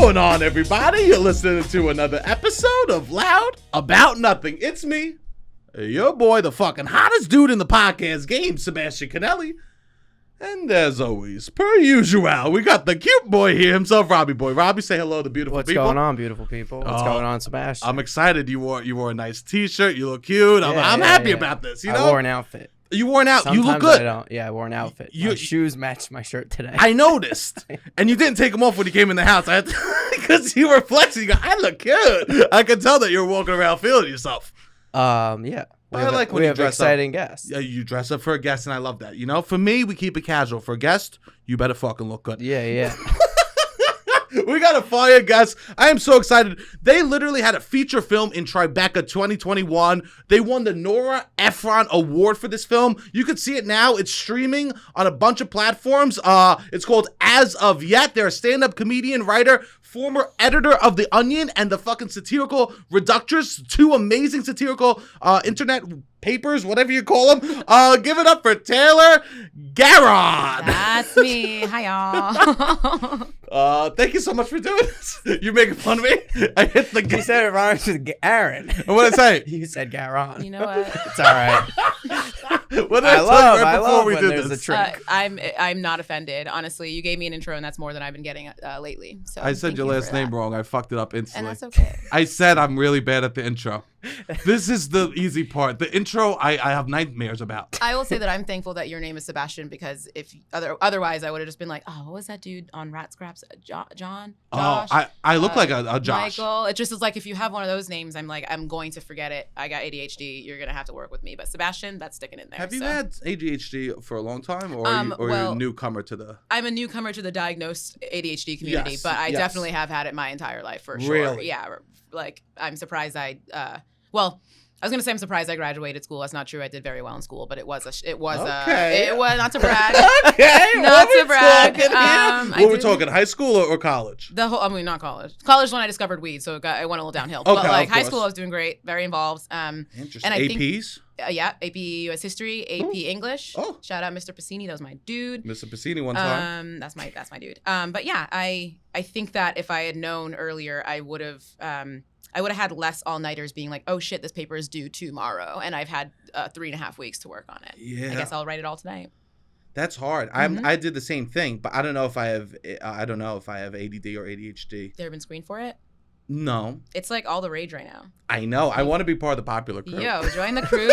going on, everybody? You're listening to another episode of Loud About Nothing. It's me, your boy, the fucking hottest dude in the podcast game, Sebastian Canelli. And as always, per usual, we got the cute boy here himself, Robbie Boy. Robbie, say hello to beautiful people. What's going on, beautiful people? What's going on, Sebastian? I'm excited. You wore a nice T-shirt. You look cute. I'm happy about this. You know? I wore an outfit. You wore an outfit. You look Sometimes good. I don't. Yeah, I wore an outfit. My shoes matched my shirt today. I noticed. And you didn't take them off when you came in the house. Because you were flexing. You go, I look cute. I could tell that you were walking around feeling yourself. Yeah. We have exciting guests. Yeah, you dress up for a guest, and I love that. You know, for me, we keep it casual. For a guest, you better fucking look good. Yeah. We got a fire guest. I am so excited. They literally had a feature film in Tribeca 2021. They won the Nora Ephron Award for this film. You can see it now. It's streaming on a bunch of platforms. It's called As of Yet. They're a stand-up comedian, writer, former editor of The Onion and the fucking satirical Reductors. Two amazing satirical internet papers, whatever you call them. Give it up for Taylor Garron. That's me. Hi, y'all. Thank you so much for doing this. You're making fun of me. I hit the. You said it rhymes with Aaron. What did I say? You said Garron. You know what? It's all right. What did I love when there's a trick. I'm not offended. Honestly, you gave me an intro, and that's more than I've been getting lately. So I said your last name wrong. I fucked it up instantly. And that's okay. I said I'm really bad at the intro. This is the easy part. The intro, I have nightmares about. I will say that I'm thankful that your name is Sebastian, because if otherwise I would have just been like, oh, what was that dude on Rat Scraps? John? Josh? Oh, I look like a Josh. Michael. It just is like, if you have one of those names, I'm like, I'm going to forget it. I got ADHD. You're going to have to work with me. But Sebastian, that's sticking in there. Have you had ADHD for a long time, or are you a newcomer to the... I'm a newcomer to the diagnosed ADHD community, yes, but I definitely have had it my entire life, for sure. Really? Yeah. Like, I'm surprised I was gonna say I'm surprised I graduated school. That's not true. I did very well in school, but it was not to brag. Okay, not to brag. What we talking? High school or college? Not college. College is when I discovered weed, so it went a little downhill. Okay, but like high school, I was doing great, very involved. Interesting. And I APs? think, AP US History, AP English. Oh. Shout out Mr. Pacini, that was my dude. Mr. Pacini one time. That's my dude. But yeah, I think that if I had known earlier, I would have had less all-nighters being like, oh shit, this paper is due tomorrow, and I've had 3.5 weeks to work on it. Yeah. I guess I'll write it all tonight. That's hard. I did the same thing, but I don't know if I have ADD or ADHD. You ever been screened for it? No. It's like all the rage right now. I know. I want to be part of the popular crew. Yo, join the crew.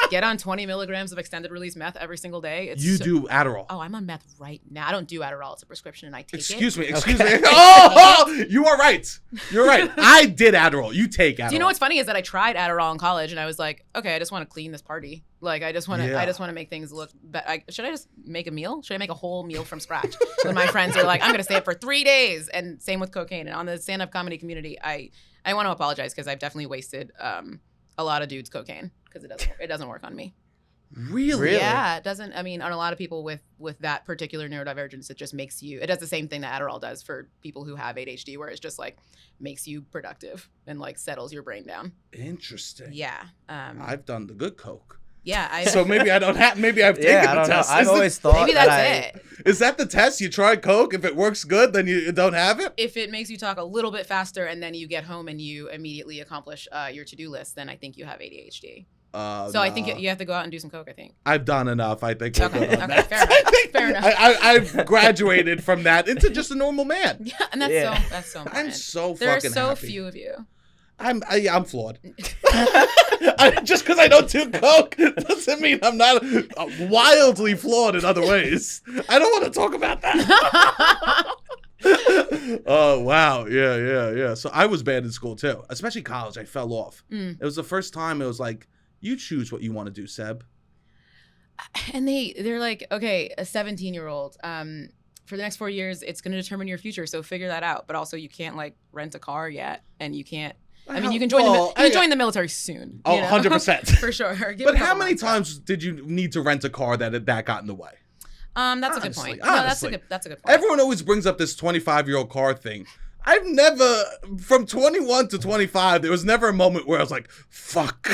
Get on 20 milligrams of extended release meth every single day. Do Adderall. Oh, I'm on meth right now. I don't do Adderall. It's a prescription, and I take Excuse it. Excuse me. Oh, you are right. You're right. I did Adderall. You take Adderall. Do you know what's funny is that I tried Adderall in college, and I was like, okay, I just want to clean this party. Like, I just want to make things look better. Should I just make a meal? Should I make a whole meal from scratch? And my friends are like, I'm going to stay up for 3 days. And same with cocaine. And on the stand-up comedy community, I want to apologize, because I've definitely wasted a lot of dudes' cocaine, because it doesn't work on me. Really? Yeah, it doesn't. I mean, on a lot of people with that particular neurodivergence, it just makes you. It does the same thing that Adderall does for people who have ADHD, where it's just like makes you productive and like settles your brain down. Interesting. Yeah. I've done the good coke. Yeah. So maybe I don't have. Maybe I've taken the test. I've always thought maybe that's it. Is that the test? You try coke. If it works good, then you don't have it. If it makes you talk a little bit faster, and then you get home and you immediately accomplish your to-do list, then I think you have ADHD. So no. I think you have to go out and do some coke, I think. I've done enough. I think we're good on that. Fair enough. I've graduated from that into just a normal man. Yeah, and that's so important. I'm so there fucking are so happy. few of you. I'm flawed. Just because I don't do coke doesn't mean I'm not wildly flawed in other ways. I don't want to talk about that. Oh, wow. Yeah. So I was bad in school too, especially college. I fell off. It was the first time it was like, you choose what you want to do, Seb. And they're like, okay, a 17-year-old, for the next 4 years, it's going to determine your future. So figure that out. But also you can't like rent a car yet. And you can't, I mean, you can join the military soon. Oh, you know? 100%. For sure. But how many times did you need to rent a car that got in the way? That's a good point. Honestly. No, that's a good point. Everyone always brings up this 25-year-old car thing. I've never, from 21 to 25, there was never a moment where I was like, fuck.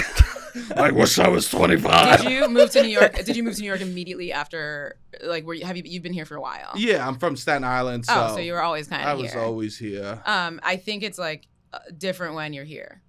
I wish I was 25. Did you move to New York? Did you move to New York immediately after? Like, you've been here for a while? Yeah, I'm from Staten Island. So you were always kind of here. I was always here. I think it's like different when you're here.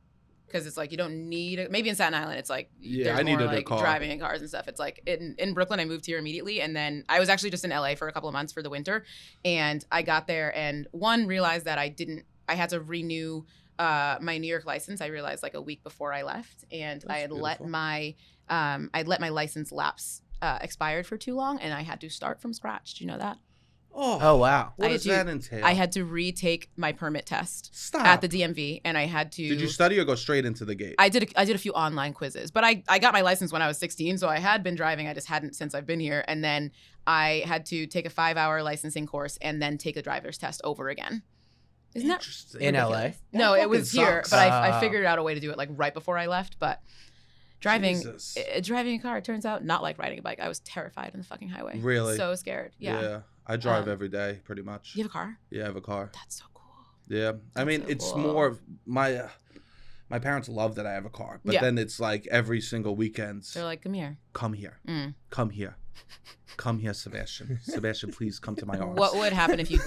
Because it's like you don't need maybe in Staten Island it's like I needed more, like, a car. driving in cars and stuff. It's like in Brooklyn I moved here immediately, and then I was actually just in LA for a couple of months for the winter, and I got there and realized that I had to renew my New York license. I realized like a week before I left, and I had let my license lapse expired for too long, and I had to start from scratch. Do you know that? Oh wow! What does that entail? I had to retake my permit test at the DMV, and I had to. Did you study or go straight into the gate? I did a few online quizzes, but I got my license when I was 16, so I had been driving. I just hadn't since I've been here, and then I had to take a 5-hour licensing course and then take a driver's test over again. Isn't that in LA? No, it was here, sucks. but I figured out a way to do it like right before I left. But driving a car, it turns out not like riding a bike. I was terrified on the fucking highway. Really? So scared. Yeah. I drive every day, pretty much. You have a car? Yeah, I have a car. That's so cool. Yeah, I mean, so it's cool. more of my parents love that I have a car, but then it's like every single weekend. They're like, come here. Come here. Come here. Come here, Sebastian. Sebastian, please come to my arms. What would happen if you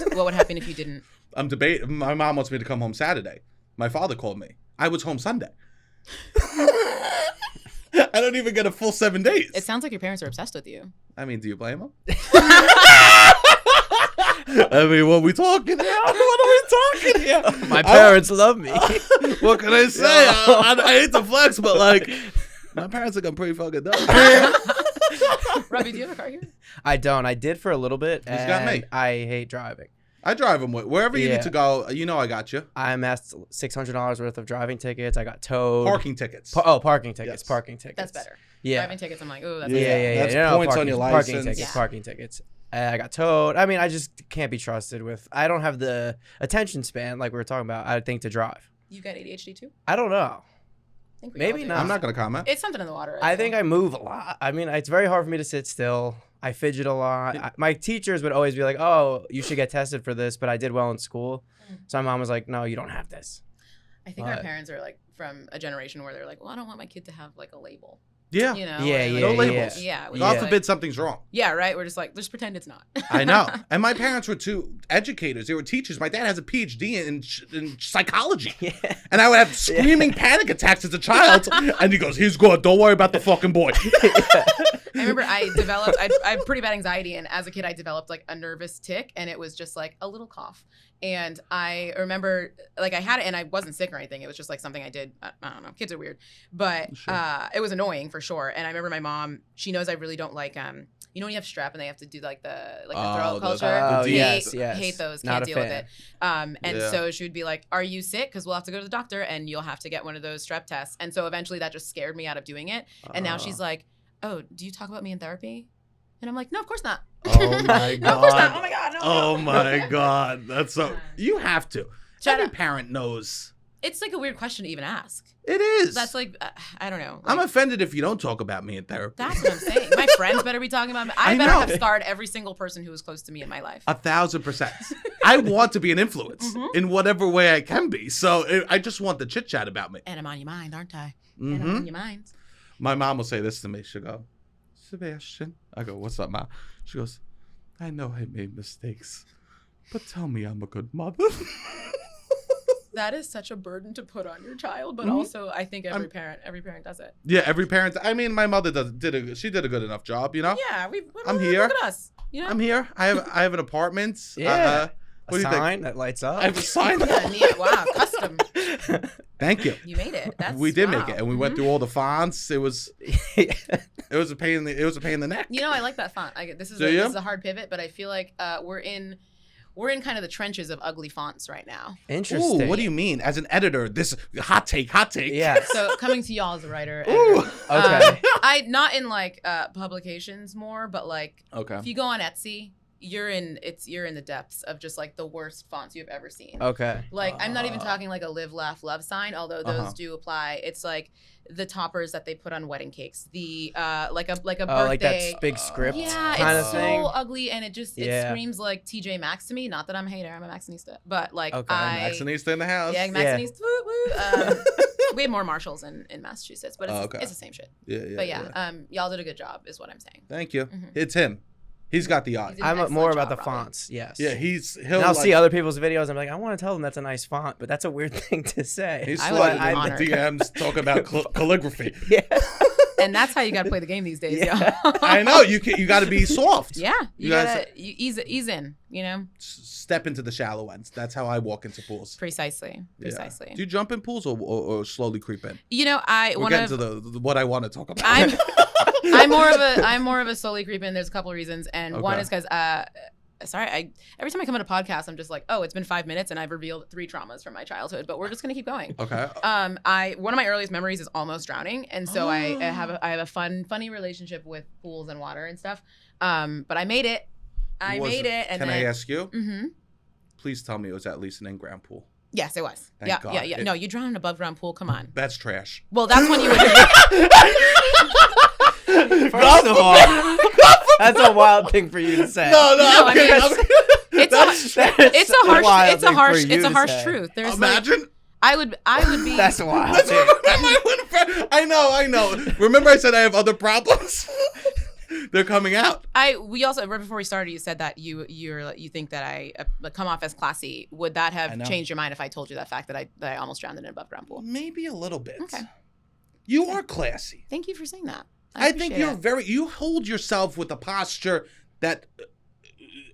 didn't? I'm debating. My mom wants me to come home Saturday. My father called me. I was home Sunday. I don't even get a full 7 days. It sounds like your parents are obsessed with you. I mean, do you blame them? I mean, what are we talking here? What are we talking here? My parents love me. What can I say? I hate to flex, but like, my parents think I'm pretty fucking dumb. Robbie, do you have a car here? I don't. I did for a little bit. He's got me. I hate driving. I drive them wherever you need to go. You know I got you. I'm asked $600 worth of driving tickets. I got towed. Parking tickets. Parking tickets. Yes. Parking tickets. That's better. Yeah. Driving tickets, I'm like, ooh, that's Yeah. That's points on your license. Parking tickets. Yeah. Parking tickets. I got towed. I mean, I just can't be trusted with. I don't have the attention span like we were talking about. I think to drive. You got ADHD too? I don't know. I think we Maybe all do. not. I'm not gonna comment. It's something in the water. I think I move a lot. I mean, it's very hard for me to sit still. I fidget a lot. My teachers would always be like, "Oh, you should get tested for this," but I did well in school. So my mom was like, "No, you don't have this." I think our parents are like from a generation where they're like, "Well, I don't want my kid to have like a label." Yeah. You know? No labels. Yeah. God forbid something's wrong. Yeah, right. We're just like, just pretend it's not. I know. And my parents were two educators. They were teachers. My dad has a PhD in psychology. Yeah. And I would have screaming panic attacks as a child. And he goes, he's good. Don't worry about the fucking boy. I remember I have pretty bad anxiety. And as a kid, I developed like a nervous tick. And it was just like a little cough. And I remember like I had it and I wasn't sick or anything. It was just like something I did. I don't know. Kids are weird. But it was annoying for sure. And I remember my mom, she knows I really don't like, you know when you have strep and they have to do like the throat culture? Yes. Hate those. Can't deal with it. So she would be like, are you sick? Because we'll have to go to the doctor and you'll have to get one of those strep tests. And so eventually that just scared me out of doing it. And now she's like, oh, do you talk about me in therapy? And I'm like, no, of course not. Oh my God. Of course not. Oh my God. No. Oh my God. That's so. You have to. Every parent knows. It's like a weird question to even ask. It is. That's like, I don't know. Like, I'm offended if you don't talk about me in therapy. That's what I'm saying. My friends better be talking about me. I better have scarred every single person who was close to me in my life. 1,000%. I want to be an influence in whatever way I can be. So I just want the chit chat about me. And I'm on your mind, aren't I? And I'm on your mind. My mom will say this to me. She'll go, Sebastian. I go, what's up, Mom? She goes, I know I made mistakes, but tell me I'm a good mother. That is such a burden to put on your child, but also I think every parent does it. Yeah, every parent. I mean, my mother did a good enough job, you know. Yeah, I'm here. Look at us. You know? I'm here. I have an apartment. Yeah. What do you sign think? that lights up. I have a sign. Yeah, neat. Wow, custom. Thank you. You made it. We did make it, and we went through all the fonts. It was a pain in the neck. You know, I like that font. This is a hard pivot, but I feel like we're in kind of the trenches of ugly fonts right now. Interesting. Ooh, what do you mean? As an editor, this hot take. Yeah. So coming to y'all as a writer. Ooh. Okay. I not in like publications more, but like if you go on Etsy, you're in the depths of just like the worst fonts you've ever seen. Okay. Like I'm not even talking like a live, laugh, love sign, although those do apply. It's like the toppers that they put on wedding cakes. The like a birthday. Like that big script kind of thing. So ugly, and it screams like TJ Maxx to me. Not that I'm a hater, I'm a Maxxinista, but like Maxxinista in the house. Yeah, Maxxinista. Woo, woo. We have more Marshalls in Massachusetts, but it's the same shit. Yeah. But y'all did a good job, is what I'm saying. Thank you. Mhm. It's him. He's got the eye. I'm more about the fonts. Yes. Yeah, And I'll see other people's videos. I'm like, I want to tell them that's a nice font, but that's a weird thing to say. He's I would sliding be in honored. the DMs talking about calligraphy. Yeah. And that's how you got to play the game these days, Yeah. yo. I know you got to be soft. Yeah, you guys- gotta ease in, you know. Step into the shallow ends. That's how I walk into pools. Precisely. Yeah. Do you jump in pools or slowly creep in? You know, We're getting to what I want to talk about. I'm more of a slowly creep in. There's a couple of reasons, and one Okay. is because every time I come on a podcast, I'm just like, oh, it's been 5 minutes and I've revealed 3 traumas from my childhood, but we're just gonna keep going. Okay. One of my earliest memories is almost drowning, and so I have a funny relationship with pools and water and stuff. But I made it. And Can I ask you? Mm-hmm. Please tell me it was at least an in-ground pool. Yes, it was. Thank God. Yeah. No, you drown in an above ground pool. Come on. That's trash. Well, that's when you would. First of all, that's a wild thing for you to say. No, No, I'm kidding. it's a harsh truth. There's Imagine. I would be. That's wild. That's I know. Remember I said I have other problems? They're coming out. We also, right before we started, you said that you think that I come off as classy. Would that have changed your mind if I told you that fact that I almost drowned in an above ground pool? Maybe a little bit. Okay. You are classy. Thank you for saying that. I think you're appreciate it. you hold yourself with a posture that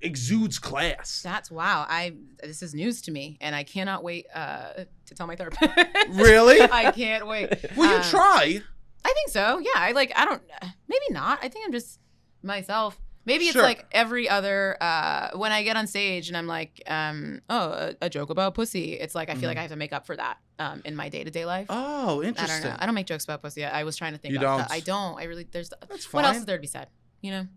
exudes class. That's wow. This is news to me, and I cannot wait to tell my therapist. Really? I can't wait. Will you try? I think so. Yeah. I don't. Maybe not. I think I'm just myself. Maybe it's Sure. like every other. When I get on stage and I'm like, a joke about pussy. It's like I feel like I have to make up for that in my day-to-day life. Oh, I interesting. don't know. I don't make jokes about pussy. I was trying to think. You about don't? that. I don't. I really. There's. That's What else fine. is there to be said? You know.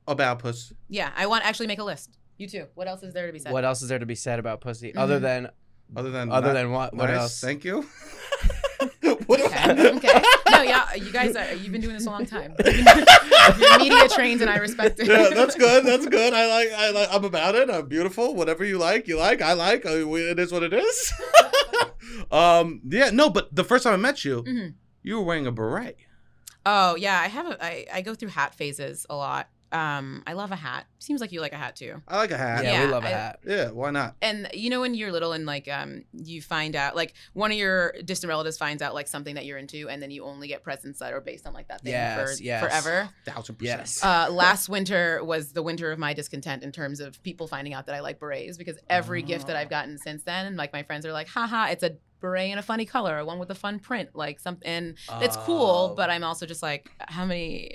About pussy. Yeah. I want to actually make a list. You too. What else is there to be said? What else is there to be said about pussy Mm-hmm. other than Other than what? What nice, else? Thank you. What Okay. No, yeah, you guys you've been doing this a long time. You're media trained, and I respect it. Yeah, that's good. That's good. I like. I'm about it. I'm beautiful. Whatever you like. I like. It is what it is. Yeah. No, but the first time I met you, Mhm. you were wearing a beret. Oh yeah, I go through hat phases a lot. I love a hat. Seems like you like a hat too. I like a hat. Yeah, Yeah, we love a I- hat. Yeah, why not? And you know when you're little and like you find out like one of your distant relatives finds out like something that you're into, and then you only get presents that are based on like that thing Yes, yes. forever. 1000%. Yes. Last winter was the winter of my discontent in terms of people finding out that I like berets, because every gift that I've gotten since then, like my friends are like, haha, it's a beret in a funny color, one with a fun print, like something, and it's cool, but I'm also just like,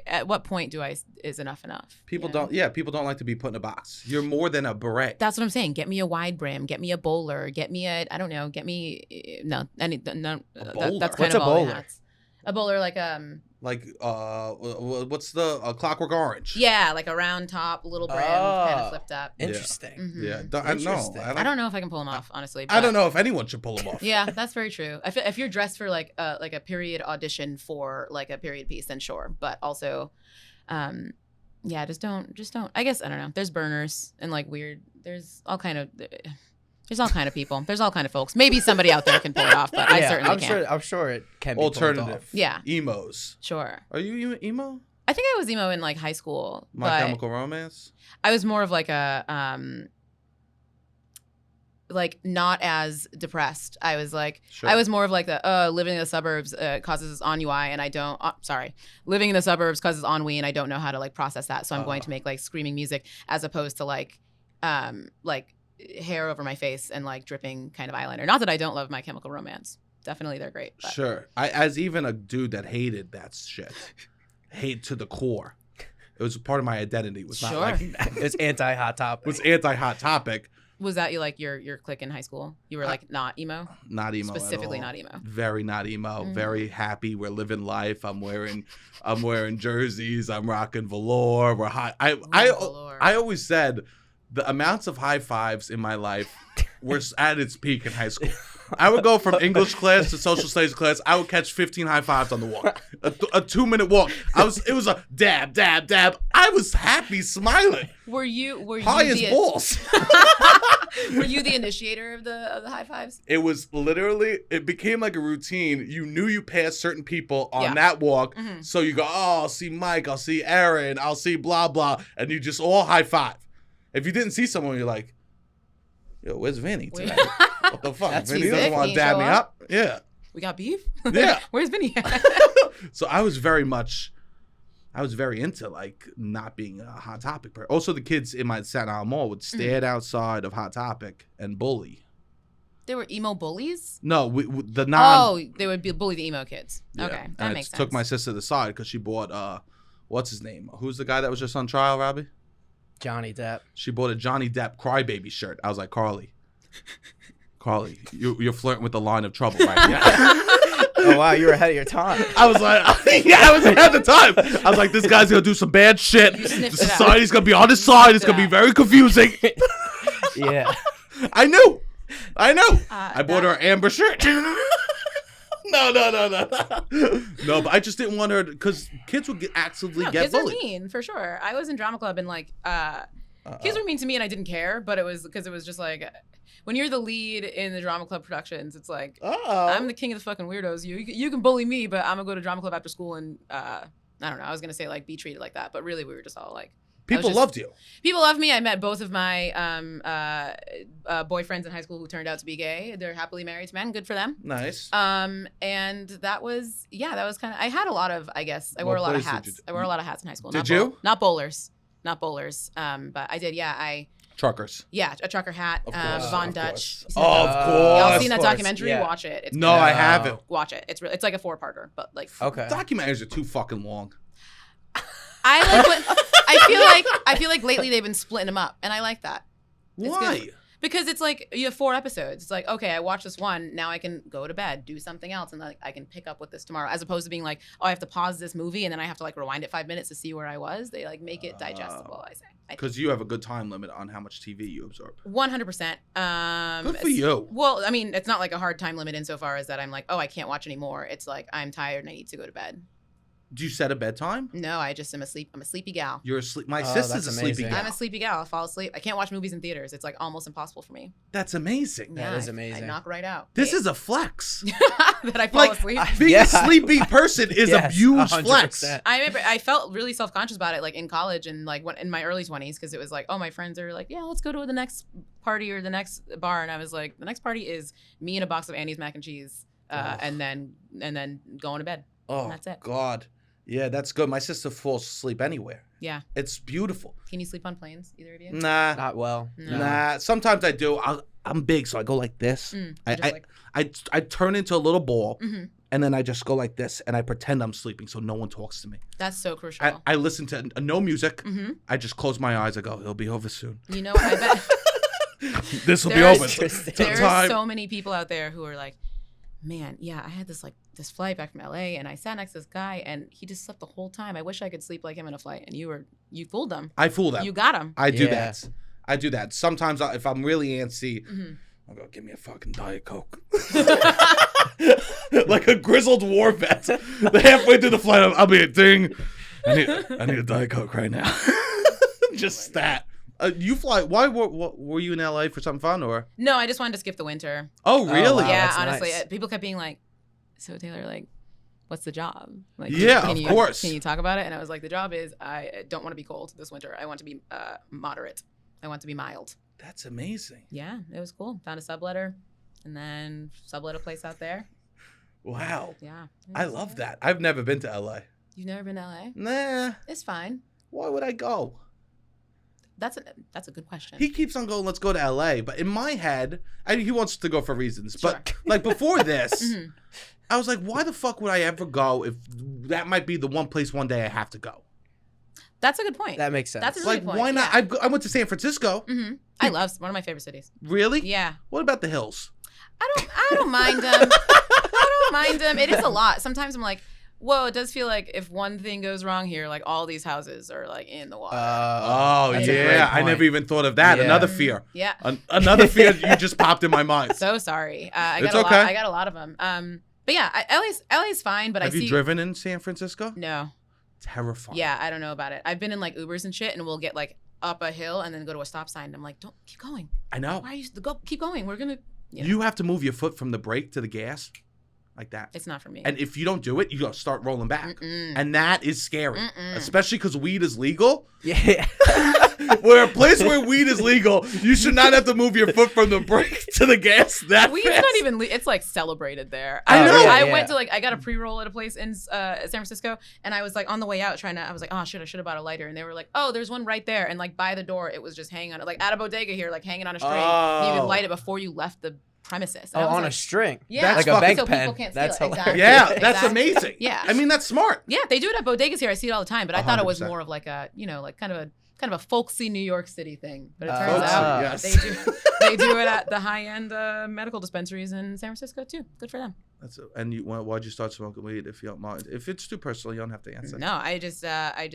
at what point is enough enough? People you know? don't like to be put in a box. You're more than a beret. That's what I'm saying. Get me a wide brim, get me a bowler, get me a, I don't know, get me, no, bowler? that's kind What's of a all the bowler? hats. A bowler like Like what's the Clockwork Orange? yeah, like a round top, little brim, kind of flipped up. Interesting. Mhm. Yeah. I know. Interesting. I don't know if I can pull them off, honestly. I don't know if anyone should pull them off. Yeah, that's very true. If you're dressed for like a period audition for like a period piece, then sure. But also, yeah, just don't. I guess I don't know. There's burners and like weird. There's all kind of people. There's all kind of folks. Maybe somebody out there can pull it off, but I certainly can't. I'm sure it can be pulled Alternative. off. Yeah, Emos. sure. Are you emo? I think I was emo in like high school, My but Chemical Romance? I was more of like a like not as depressed. I was like, Sure. I was more of like the living in the suburbs causes ennui, and I don't. Living in the suburbs causes ennui, and I don't know how to like process that. So I'm going to make like screaming music as opposed to like hair over my face and like dripping kind of eyeliner. Not that I don't love My Chemical Romance. Definitely, they're great. But. Sure. As even a dude that hated that shit, hate to the core. It was part of my identity. Was not Sure. liking that. It's anti-hot It topic. was anti-hot topic. Was that your clique in high school? You were like not emo, Not emo. specifically at all. not emo. Very not emo. Mhm. Very happy. We're living life. I'm wearing jerseys. I'm rocking velour. We're high. Velour. I always said the amounts of high fives in my life were at its peak in high school. I would go from English class to social studies class. I would catch 15 high fives on the walk. A 2-minute walk. It was a dab, dab, dab. I was happy, smiling. Were you High as balls. Were you the initiator of the high fives? It was literally, it became like a routine. You knew you passed certain people on Yeah. that walk. So you go, oh, I'll see Mike, I'll see Aaron, I'll see blah, blah. And you just all high five. If you didn't see someone, you're like, yo, where's Vinny today? What the fuck? That's Vinny easy. doesn't want He to dab show me up? up? Yeah. We got beef? Yeah. Where's Vinny at? So I was very into like not being a Hot Topic person. Also, the kids in my Staten Island Mall would stand outside of Hot Topic and bully. They were emo bullies? No, the non. They would bully the emo kids. Yeah. Okay, that And makes it sense. took my sister to the side because she bought what's his name? Who's the guy that was just on trial, Robbie? Johnny Depp. She bought a Johnny Depp crybaby shirt. I was like, Carly, you're flirting with the line of trouble right now. Oh wow, you were ahead of your time. I was like, yeah, I was at the time. I was like, this guy's gonna do some bad shit. The sniffed it out. society's gonna be on his side. It's gonna be very confusing. Yeah. I knew. Uh, I bought her an amber shirt. No. No, but I just didn't want her because kids would actively get kids are bullied. mean for sure. I was in drama club and like kids were mean to me and I didn't care, but it was because it was just like when you're the lead in the drama club productions, it's like I'm the king of the fucking weirdos. You can bully me, but I'm gonna go to drama club after school and I don't know. I was gonna say like be treated like that, but really we were just all like People loved you. People loved me. I met both of my boyfriends in high school who turned out to be gay. They're happily married men. Good for them. Nice. And that was kind of. I had a lot of. I guess I wore a lot of hats. I wore a lot of hats in high school. Did you? Not bowlers. But I did. Yeah, Truckers. Yeah, a trucker hat. Of course, Von of Dutch. course. Oh, of course. Y'all seen that Of course, documentary? yeah. Watch it. It's No, good. I haven't. Watch it. It's like a 4-parter, but like. Okay. Documentaries are too fucking long. I like when I feel like lately they've been splitting them up, and I like that. It's Why? good. Because it's like you have 4 episodes. It's like, okay, I watched this one. Now I can go to bed, do something else, and like I can pick up with this tomorrow. As opposed to being like, oh, I have to pause this movie and then I have to like rewind it 5 minutes to see where I was. They like make it digestible. I say. Because you have a good time limit on how much TV you absorb. 100%. Good for you. Well, I mean, it's not like a hard time limit insofar as that I'm like, oh, I can't watch anymore. It's like I'm tired and I need to go to bed. Do you set a bedtime? No, I just am asleep. I'm a sleepy gal. You're asleep. My Oh, sister's that's a sleepy amazing. gal. I'm a sleepy gal. I'll fall asleep. I can't watch movies in theaters. It's like almost impossible for me. That's amazing. That is I amazing. knock right out. This is a flex. that I fall Like, asleep. Being Yeah. a sleepy person is Yes, a huge 100%. flex. I remember I felt really self-conscious about it like in college and like when in my early 20s because it was like, oh, my friends are like, yeah, let's go to the next party or the next bar. And I was like, the next party is me and a box of Annie's mac and cheese and then going to bed. Oh, And that's it. God. Yeah, that's good. My sister falls asleep anywhere. Yeah. It's beautiful. Can you sleep on planes, either of you? Nah. Not well. No. Nah. Sometimes I do. I'm big, so I go like this. I turn into a little ball, and then I just go like this, and I pretend I'm sleeping so no one talks to me. That's so crucial. I listen to no music. I just close my eyes. I go, it'll be over soon. You know what? I bet This will be There over. is- Till there are time. so many people out there who are like, man, yeah, I had this flight back from LA and I sat next to this guy and he just slept the whole time. I wish I could sleep like him in a flight. And you fooled him. I fool them. You got him. I do Yeah. that. I do that. Sometimes if I'm really antsy, I'll go, give me a fucking Diet Coke. Like a grizzled war vet. Halfway through the flight, I'll be a ding. I need a Diet Coke right now. Just that. You fly. Why were you in LA for something fun or? No, I just wanted to skip the winter. Oh, really? wow. Yeah, that's honestly, nice. people kept being like, "So Taylor, like, what's the job?" Like, Yeah, can of you, course. Can you talk about it? And I was like, "The job is I don't want to be cold this winter. I want to be moderate. I want to be mild." That's amazing. Yeah, it was cool. Found a subletter, and then sublet a place out there. Wow. Yeah, I love that. I've never been to LA. You've never been to LA? Nah. It's fine. Why would I go? That's a good question. He keeps on going, let's go to LA. But in my head, he wants to go for reasons. But like before this, I was like, why the fuck would I ever go if that might be the one place one day I have to go? That's a good point. That makes sense. That's a really Like, good point. why not? Yeah. I went to San Francisco. I love one of my favorite cities. Really? Yeah. What about the hills? I don't mind them. I don't mind them. It is a lot. Sometimes I'm like, Whoa, it does feel like if one thing goes wrong here, like all these houses are like in the water. That's a great yeah, I point. never even thought of that. Yeah. Another fear. Yeah. Another fear you just popped in my mind. So sorry. I It's got okay. I got a lot of them. But yeah, LA's fine. But Have I see. you driven in San Francisco? No. Terrifying. Yeah, I don't know about it. I've been in like Ubers and shit, and we'll get like up a hill and then go to a stop sign. And I'm like, don't keep going. I know. Why are you keep going? We're gonna. You have to move your foot from the brake to the gas, like that. It's not for me. And if you don't do it, you gotta start rolling back, Mm-mm. and that is scary, Mm-mm. especially because weed is legal. Yeah. Where a place where weed is legal, you should not have to move your foot from the brake to the gas that Weed's fast. not even. It's like celebrated there. I know. I Yeah. went to I got a pre-roll at a place in San Francisco, and I was like on the way out I was like, oh shit, I should have bought a lighter, and they were like, oh, there's one right there, and like by the door, it was just hanging on, like at a bodega here, like hanging on a string. You Oh. could light it before you left the premises. And Oh, I was on like, a string. Yeah, That's Like a fucking- bank so pen. people can't steal That's it. hilarious. Exactly. Yeah, that's Exactly. amazing. Yeah. I mean that's smart. Yeah, they do it at bodegas here. I see it all the time, but I thought it was 100%. more of like a, like kind of a folksy New York City thing. But it turns Folksy, out yes. they do it at the high-end medical dispensaries in San Francisco too. Good for them. And why'd you start smoking weed? If you don't mind, if it's too personal, you don't have to answer. No, I guess I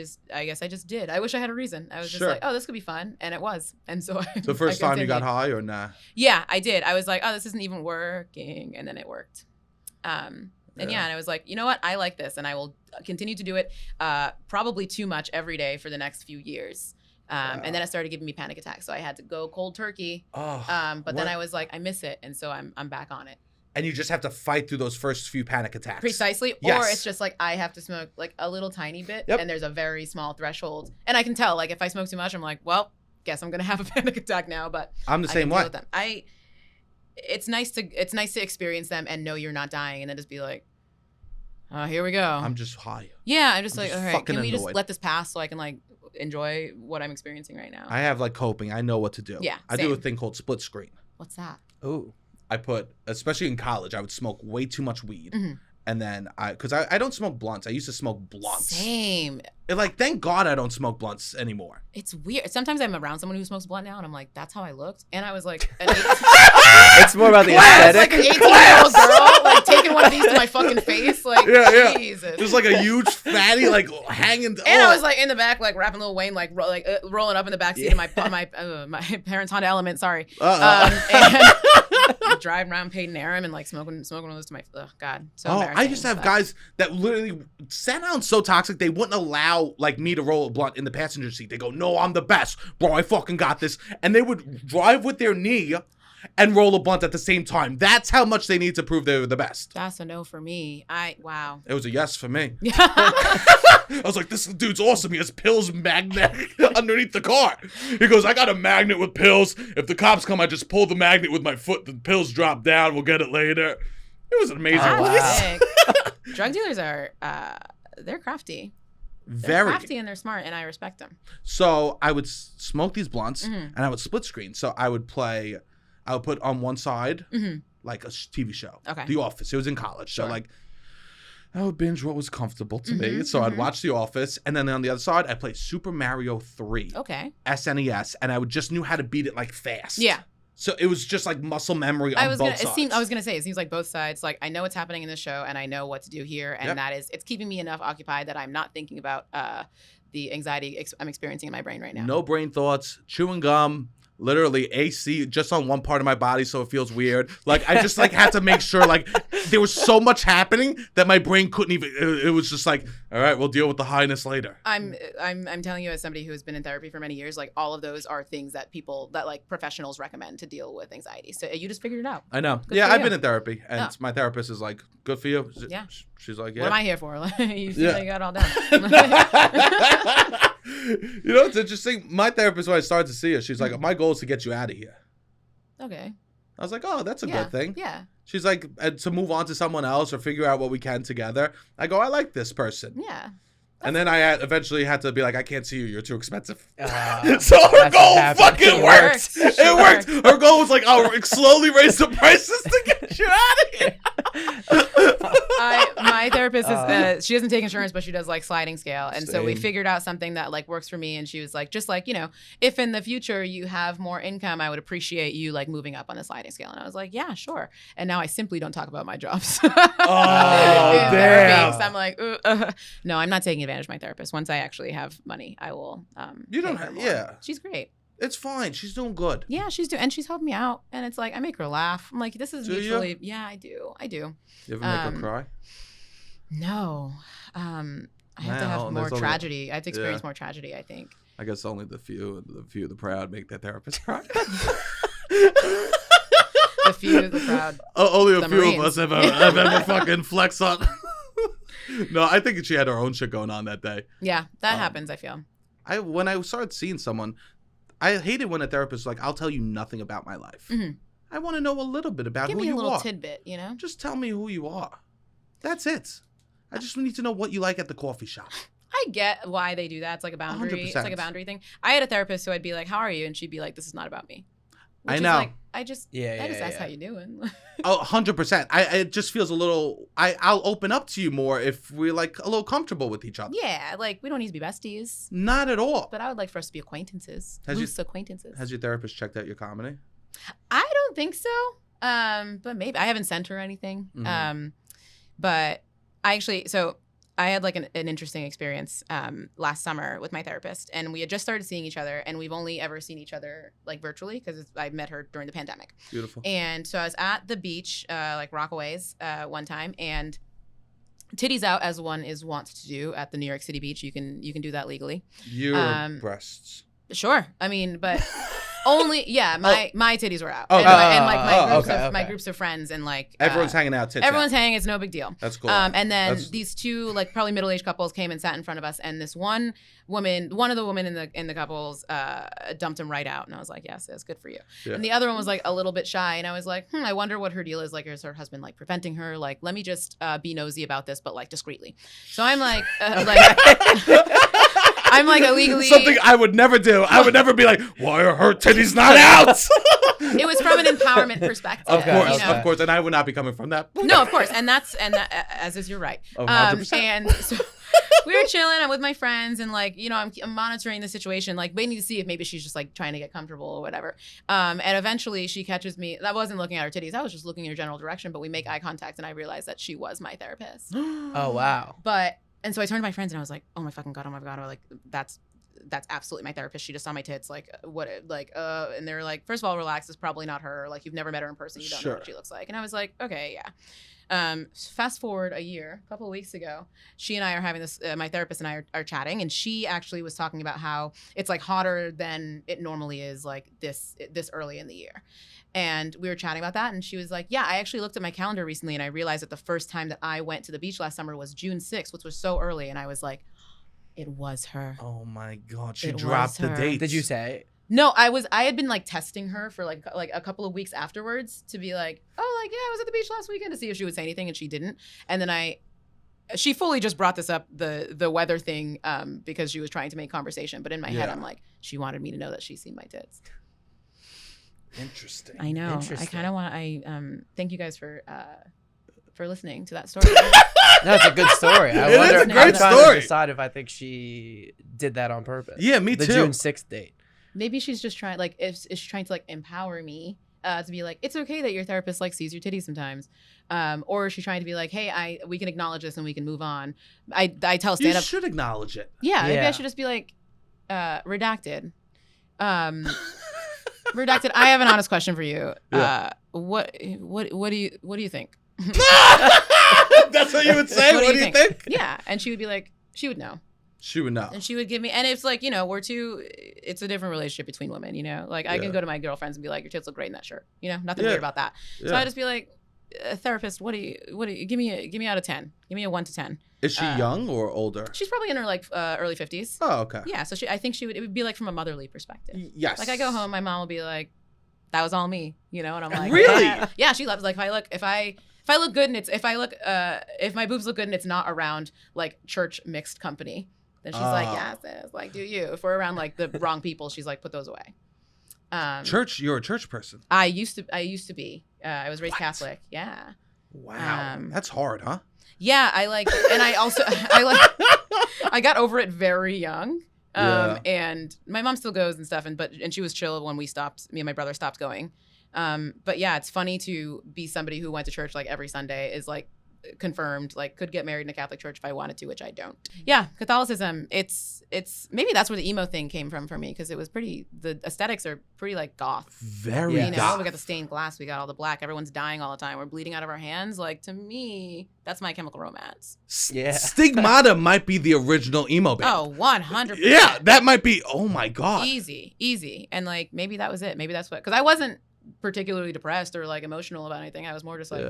just did. I wish I had a reason. I was just Sure. like, oh, this could be fun, and it was. And so The first I time you got continued. high or nah? Yeah, I did. I was like, oh, this isn't even working, and then it worked. And Yeah. and I was like, you know what? I like this, and I will continue to do it. Probably too much every day for the next few years. And then it started giving me panic attacks, so I had to go cold turkey. Oh, But then what? I was like, I miss it, and so I'm back on it. And you just have to fight through those first few panic attacks. Precisely. Yes. Or it's just like I have to smoke like a little tiny bit, Yep. and there's a very small threshold, and I can tell like if I smoke too much, I'm like, well, guess I'm gonna have a panic attack now. But I'm the I same can deal way. with them. It's nice to experience them and know you're not dying, and then just be like, oh, here we go. I'm just high. Yeah, I'm just I'm like, just all right, fucking can we just annoyed. let this pass so I can like enjoy what I'm experiencing right now? I have like coping. I know what to do. Yeah, I do a same. thing called split screen. What's that? Ooh. I put, especially in college, I would smoke way too much weed. Mhm. And then because I don't smoke blunts. I used to smoke blunts. Same. And like, thank God I don't smoke blunts anymore. It's weird. Sometimes I'm around someone who smokes blunt now, and I'm like, that's how I looked. And I was like, It's more about the Class, like an aesthetic. 18-year-old girl, like taking one of these to my fucking face. Like, Yeah. Jesus. There's like a huge fatty like hanging. And I was like in the back, like rapping Lil Wayne, like rolling up in the back seat of my parents' Honda Element. Sorry, and driving around Peyton Aram and like smoking one of those to my God. So embarrassing. I used to have but- guys that literally sound so toxic they wouldn't allow like me to roll a blunt in the passenger seat. They go, "No, I'm the best, bro. I fucking got this," and they would drive with their knee and roll a blunt at the same time. That's how much they need to prove they were the best. That's a no for me. Wow. It was a yes for me. I was like, this dude's awesome. He has pills magnet underneath the car. He goes, I got a magnet with pills. If the cops come, I just pull the magnet with my foot. The pills drop down. We'll get it later. It was an amazing Oh, place. wow. Sick. Drug dealers are they're crafty. They're Very. crafty and they're smart, and I respect them. So I would smoke these blunts Mhm. and I would split screen. So I would put on one side Mhm. like a TV show. Okay. The Office. It was in college. So Sure. like I would binge what was comfortable to me. Mhm, So I'd mhm. watch The Office. And then on the other side, I'd play Super Mario 3. Okay. SNES. And I would just knew how to beat it like fast. Yeah. So it was just like muscle memory on both sides. I was gonna say it seems like both sides. Like I know what's happening in this show, and I know what to do here, and Yep. it's keeping me enough occupied that I'm not thinking about the anxiety I'm experiencing in my brain right now. No brain thoughts, chewing gum, literally AC just on one part of my body so it feels weird. Like I just like had to make sure like there was so much happening that my brain couldn't even it was just like, all right, we'll deal with the highness later. I'm telling you as somebody who has been in therapy for many years, like all of those are things that like professionals recommend to deal with anxiety. So you just figured it out. I know. Good Yeah, for I've you. been in therapy and Yeah. my therapist is like, good for you. Yeah. She's like, What am yeah. I here for? You see Yeah. how you got it all done. You know, it's interesting. My therapist, when I started to see her, she's like, my goal is to get you out of here. Okay. I was like, oh, that's a Yeah. good thing. Yeah. She's like, to move on to someone else or figure out what we can together. I go, I like this person. Yeah. And then I eventually had to be like, I can't see you. You're too expensive. So her That's goal what happened. fucking It worked. worked. It worked. Her goal was like, I'll slowly raise the prices to get you out of here. My My therapist is she doesn't take insurance, but she does like sliding scale, and so we Same. figured out something that like works for me. And she was like, just like, if in the future you have more income, I would appreciate you like moving up on the sliding scale. And I was like, yeah, sure. And now I simply don't talk about my jobs. Oh, damn. So I'm like, no, I'm not taking advantage of my therapist. Once I actually have money, I will. You don't pay her have- more. yeah. She's great. It's fine. She's doing good. Yeah, and she's helped me out, and it's like I make her laugh. I'm like, this is Do you? mutually. Yeah, I do. You ever make her cry? No, I have to Wow, have more there's only- tragedy. I have to experience yeah. more tragedy, I think. I guess only the few, the proud make their therapist cry. The feud, the crowd. Only a The few Marines. of us have ever fucking flex on. No, I think she had her own shit going on that day. Yeah, that happens. I feel. When I started seeing someone, I hated when a therapist was like, "I'll tell you nothing about my life. Mhm. I want to know a little bit about Give who me a you little are. tidbit, Just tell me who you are. That's it. I just need to know what you like at the coffee shop." I get why they do that. It's like a boundary. 100%. It's like a boundary thing. I had a therapist who I'd be like, "How are you?" and she'd be like, "This is not about me." Which I is know. like, I just ask how you doing. Oh, 100%. It just feels a little. I'll open up to you more if we're like a little comfortable with each other. Yeah, like we don't need to be besties, Not at all. but I would like for us to be acquaintences, Has you- loose acquaintances. Has your therapist checked out your comedy? I don't think so. But maybe I haven't sent her anything. Mhm. But I had like an interesting experience last summer with my therapist, and we had just started seeing each other, and we've only ever seen each other like virtually because I met her during the pandemic. Beautiful. And so I was at the beach, like Rockaways, one time, and titties out as one is wont to do at the New York City beach. You can do that legally. Your breasts. Sure. I mean, but only my titties were out. Oh, and, okay. and like my okay. groups of friends and like Everyone's hanging out. Tits everyone's out. hanging. It's no big deal. That's cool. And then That's- these two like probably middle-aged couples came and sat in front of us, and this one of the women in the couples dumped him right out, and I was like, yes, good for you. Yeah. And the other one was like a little bit shy, and I was like, I wonder what her deal is. Like, is her husband like preventing her? Like, let me just be nosy about this, but like discreetly. So I'm like, I'm like illegally. Something I would never do. I would never be like, why are her titties not out? It was from an empowerment perspective. Of course, you know? of course, and I would not be coming from that. No, of course, and that, as is you're right. Oh, 100%. And so we were chilling. I'm with my friends, and like I'm monitoring the situation, like waiting to see if maybe she's just like trying to get comfortable or whatever. And eventually she catches me. I wasn't looking at her titties. I was just looking in her general direction. But we make eye contact, and I realized that she was my therapist. Oh wow. And so I turned to my friends, and I was like, "Oh my fucking god! Oh my god! Like that's absolutely my therapist. She just saw my tits. Like what? Like And they're like, first of all, relax. It's probably not her. Like you've never met her in person. You don't know what she looks like. And I was like, okay, yeah. Fast forward a couple of weeks ago, she and I are having this. My therapist and I are chatting, and she actually was talking about how it's like hotter than it normally is, like this early in the year. And we were chatting about that, and she was like, yeah, I actually looked at my calendar recently, and I realized that the first time that I went to the beach last summer was June 6th, which was so early. And I was like, it was her. Oh my god, she It dropped was the her. date. Did you say? No, I had been like testing her for like a couple of weeks afterwards to be like, oh, like, yeah, I was at the beach last weekend, to see if she would say anything, and she didn't. And then she fully just brought this up, the weather thing, because she was trying to make conversation. But in my head, I'm like, she wanted me to know that she's seen my tits. Interesting. I know. Interesting. I kind of want. Thank you guys for listening to that story. That's a good story. I It is wonder, a I'm great trying story. to decide if I think she did that on purpose. Yeah, me the too. June 6th date. Maybe she's just trying, like, is she trying to like empower me to be like, it's okay that your therapist like sees your titties sometimes, or is she trying to be like, hey, we can acknowledge this and we can move on. I tell You stand up. should acknowledge it. Yeah, maybe Yeah. I should just be like, redacted. Redacted. I have an honest question for you. Yeah. What do you think? That's what you would say. What do you think? Yeah, and she would be like, she would know. She would know. And she would give me, and it's like, it's a different relationship between women, like I Yeah. can go to my girlfriends and be like, your tits look great in that shirt, nothing Yeah. weird about that. So Yeah. I just be like, therapist, what do you give me out of 10, give me a 1 to 10. Is she young or older? She's probably in her like early 50s. Oh, okay. Yeah, so I think it would be like from a motherly perspective. Yes. Like I go home, my mom will be like, that was all me, and I'm like, Really? yeah, she loves, like, if I look good and if my boobs look good and it's not around like church mixed company, then she's like, yeah, sis, like, do you? If we're around like the wrong people, she's like, put those away. Church? You're a church person. I used to be. I was raised Catholic. Yeah. Wow. That's hard, huh? Yeah, I like, and I also I got over it very young. And my mom still goes and stuff, and she was chill when me and my brother stopped going. But yeah, it's funny to be somebody who went to church like every Sunday is like confirmed, like could get married in a Catholic church if I wanted to, which I don't. Yeah, Catholicism, it's maybe that's where the emo thing came from for me, because it was the aesthetics are pretty like goth. Very goth. We got the stained glass, we got all the black, everyone's dying all the time, we're bleeding out of our hands. Like, to me, that's My Chemical Romance. Stigmata might be the original emo band. Oh, 100%. Yeah, that might be. Oh my God. Easy. And like, maybe that was it. Maybe that's what, because I wasn't particularly depressed or like emotional about anything. I was more just like,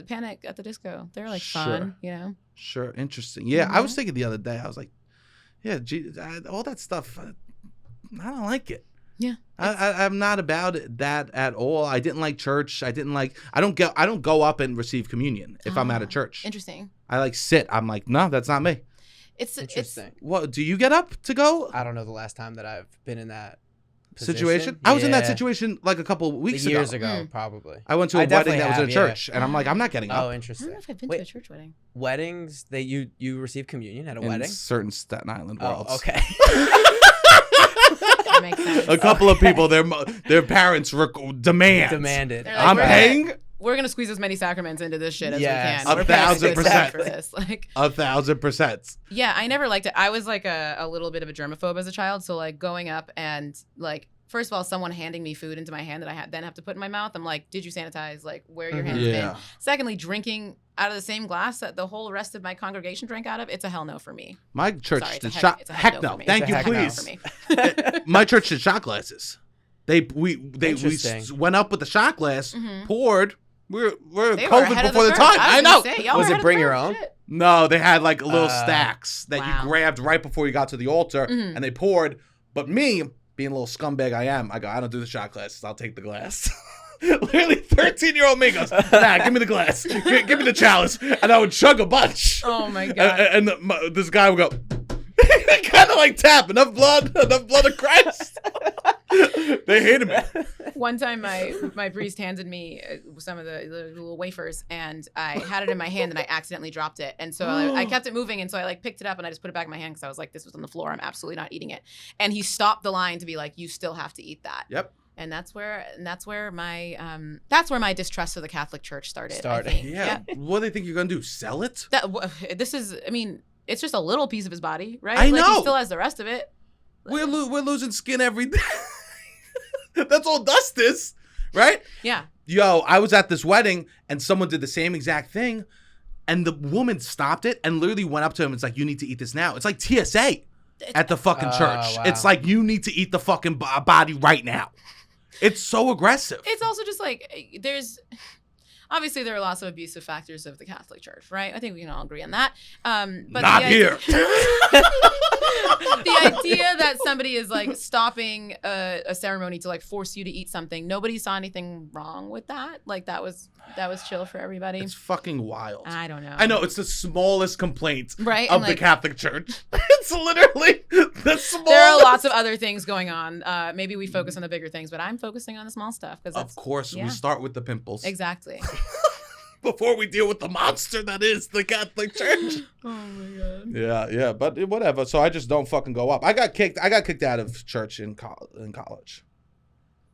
Panic at the Disco. They're like fun, you know? Sure. Interesting. Yeah. I was thinking the other day, I was like, yeah, all that stuff, I don't like it. Yeah. I'm not about that at all. I didn't like church. I don't go up and receive communion if I'm at a church. Interesting. I like sit. I'm like, no, that's not me. It's interesting. What, do you get up to go? I don't know the last time that I've been in that situation. I was in that situation like a couple of weeks ago. Years ago, probably. I went to a wedding that was at a church, and I'm like, I'm not getting up. Oh, interesting. I don't know if I've been to a church wedding. Weddings, you receive communion at a wedding? Certain Staten Island worlds. Oh, okay. That makes sense. A couple of people, their parents demanded. Like, I'm paying. We're gonna squeeze as many sacraments into this shit as we can. 1,000% for this. Like 1,000%. Yeah, I never liked it. I was like a little bit of a germaphobe as a child, so like going up and like, first of all, someone handing me food into my hand that I then have to put in my mouth. I'm like, did you sanitize? Like, where your hands been? Secondly, drinking out of the same glass that the whole rest of my congregation drank out of. It's a hell no for me. My church Sorry, did heck no. Thank you, please. My church did shot glasses. We went up with the shot glass, poured. We're COVID before the time. I know. Was it bring your own? No, they had like little stacks that you grabbed right before you got to the altar, and they poured. But me, being a little scumbag I am, I go, I don't do the shot glasses. I'll take the glass. Literally, 13-year-old me goes, nah, give me the glass. Give me the chalice. And I would chug a bunch. Oh, my God. And this guy would go, kind of like tap, enough blood of Christ. They hated me. One time my priest handed me some of the little wafers, and I had it in my hand and I accidentally dropped it. And so I kept it moving, and so I like picked it up and I just put it back in my hand because I was like, this was on the floor. I'm absolutely not eating it. And he stopped the line to be like, you still have to eat that. Yep. And that's where my distrust of the Catholic Church started. I think. Yeah. What do they think you're gonna do? Sell it? It's just a little piece of his body, right? I know. Like, he still has the rest of it. We're losing skin every day. That's all dust is, right? Yeah. Yo, I was at this wedding and someone did the same exact thing, and the woman stopped it and literally went up to him and was like, you need to eat this now. It's like TSA at the fucking church. Wow. It's like, you need to eat the fucking body right now. It's so aggressive. It's also just like, obviously there are lots of abusive factors of the Catholic Church, right? I think we can all agree on that. But not here. The idea that somebody is like stopping a ceremony to like force you to eat something, nobody saw anything wrong with that. Like that was chill for everybody. It's fucking wild. I don't know. I know, it's the smallest complaint of the Catholic Church. It's literally the smallest. There are lots of other things going on. Maybe we focus on the bigger things, but I'm focusing on the small stuff. Of course, we start with the pimples. Exactly. Before we deal with the monster that is the Catholic Church. Oh my God. Yeah, but whatever. So I just don't fucking go up. I got kicked out of church in college.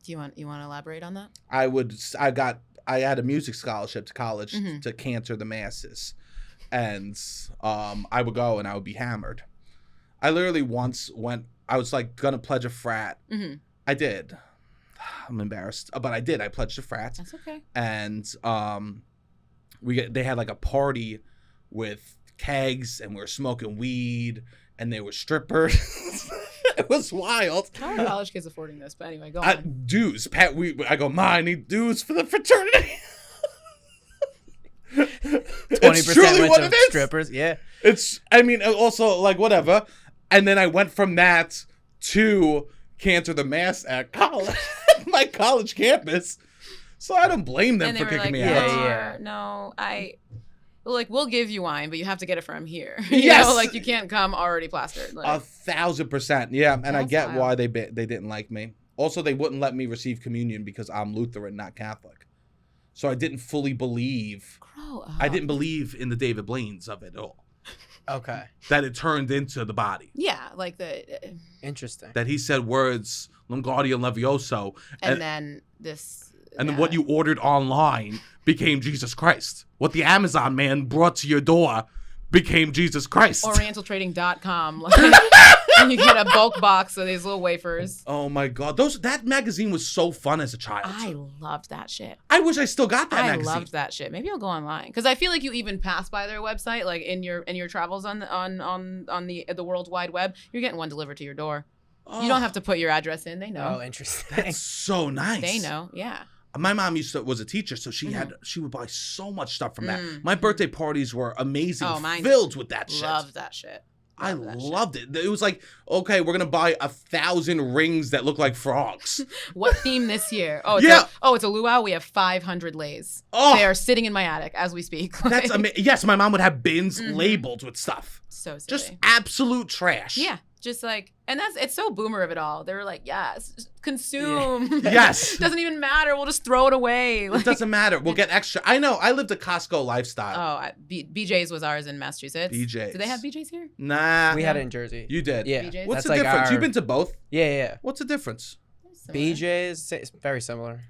Do you want to elaborate on that? I had a music scholarship to college to cantor the masses, and I would go and I would be hammered. I literally once went. I was like gonna pledge a frat. I did. I'm embarrassed, but I did. I pledged a frat. That's okay. And they had like a party with kegs, and we were smoking weed, and they were strippers. It was wild. How are college kids affording this? But anyway, go on. Dues. I go, Ma, I need dues for the fraternity. 20% went to strippers. Yeah. Also like whatever. And then I went from that to cantor the mass at college, my college campus. So I don't blame them for kicking me out. Yeah. No, we'll give you wine, but you have to get it from here. You know, like you can't come already plastered. Like, 1,000%. Yeah, and I get why they didn't like me. Also, they wouldn't let me receive communion because I'm Lutheran, not Catholic. So I didn't fully believe. Grow up. I didn't believe in the David Blaine's of it all. Okay. That it turned into the body. Yeah, like the. Interesting. That he said words, Longardium Levioso. And then this. And then what you ordered online became Jesus Christ. What the Amazon man brought to your door became Jesus Christ. OrientalTrading.com. And you get a bulk box of these little wafers. Oh my God. That magazine was so fun as a child. I loved that shit. I wish I still got that magazine. I loved that shit. Maybe I'll go online. Because I feel like you even pass by their website, like in your travels on the World Wide Web, you're getting one delivered to your door. Oh. You don't have to put your address in. They know. Oh, interesting. That's so nice. They know, yeah. My mom was a teacher, so she would buy so much stuff from that. My birthday parties were amazing, filled with that shit. Loved that shit. I loved it. It was like, okay, we're gonna buy 1,000 rings that look like frogs. What theme this year? Oh, it's a luau. We have 500 lays. Oh, they are sitting in my attic as we speak. That's amazing. Yes, my mom would have bins labeled with stuff. So silly. Just absolute trash. Yeah. Just like, and it's so boomer of it all. They were like, yes, consume. Yeah. Yes. Doesn't even matter. We'll just throw it away. It doesn't matter. We'll get extra. I know. I lived a Costco lifestyle. Oh, BJ's was ours in Massachusetts. BJ's. Do they have BJ's here? Nah. We had it in Jersey. You did? Yeah. BJ's? What's the difference? You've been to both? Yeah. What's the difference? BJ's, it's very similar.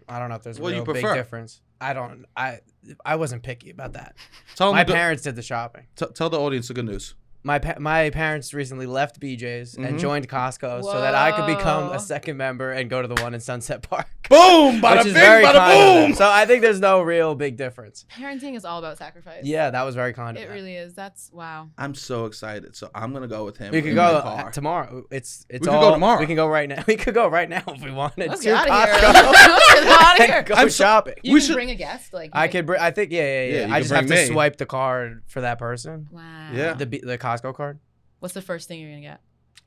I don't know if there's a real big difference. I wasn't picky about that. My parents did the shopping. Tell the audience the good news. My parents recently left BJ's and joined Costco so that I could become a second member and go to the one in Sunset Park. Boom! Bada bing, bada boom! So I think there's no real big difference. Parenting is all about sacrifice. Yeah, that was very kind of It really is. That's wow. I'm so excited. So I'm gonna go with him. We could go tomorrow. We could go tomorrow. We can go right now. We could go right now if we wanted. Let's get out of here. Let's get out of here. Go shopping. You can bring a guest. Like I could. I think yeah. I just have to swipe the card for that person. Wow. Yeah. The Costco card. What's the first thing you're gonna get?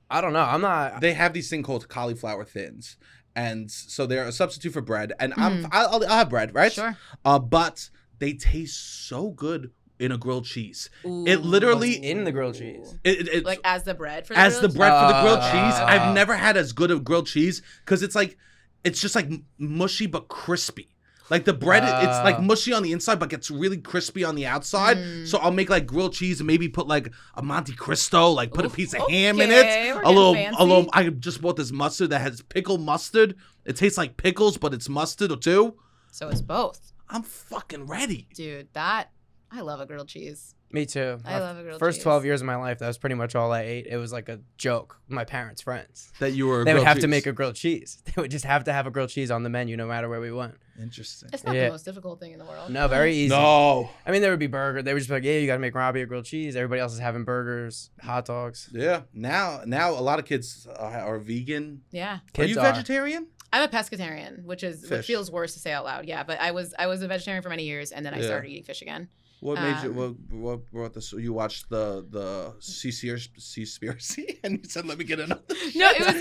I don't know. I'm not. They have these thing called cauliflower thins, and so they're a substitute for bread. And I'll have bread, right? Sure. But they taste so good in a grilled cheese. Ooh. It literally in the grilled cheese. It like as the bread for the grilled cheese. I've never had as good of grilled cheese because it's just like mushy but crispy. Like the bread, it's like mushy on the inside, but gets really crispy on the outside. So I'll make like grilled cheese and maybe put like a Monte Cristo, like put a piece of ham in it. A little. I just bought this mustard that has pickle mustard. It tastes like pickles, but it's mustard too. So it's both. I'm fucking ready, dude. I love a grilled cheese. Me too. I love a grilled cheese. First 12 years of my life, that was pretty much all I ate. It was like a joke. My parents' friends. That you were. They would have to make a grilled cheese. They would just have to have a grilled cheese on the menu no matter where we went. Interesting. It's not the most difficult thing in the world. No, very easy. No. I mean, there would be burger. They would just be like, yeah, you got to make Robbie a grilled cheese. Everybody else is having burgers, hot dogs. Yeah. Now a lot of kids are vegan. Yeah. Are you vegetarian? I'm a pescatarian, which feels worse to say out loud. Yeah, but I was a vegetarian for many years, and then I started eating fish again. What made you? What brought this? You watched the Seaspiracy, and you said, "Let me get another." No, it was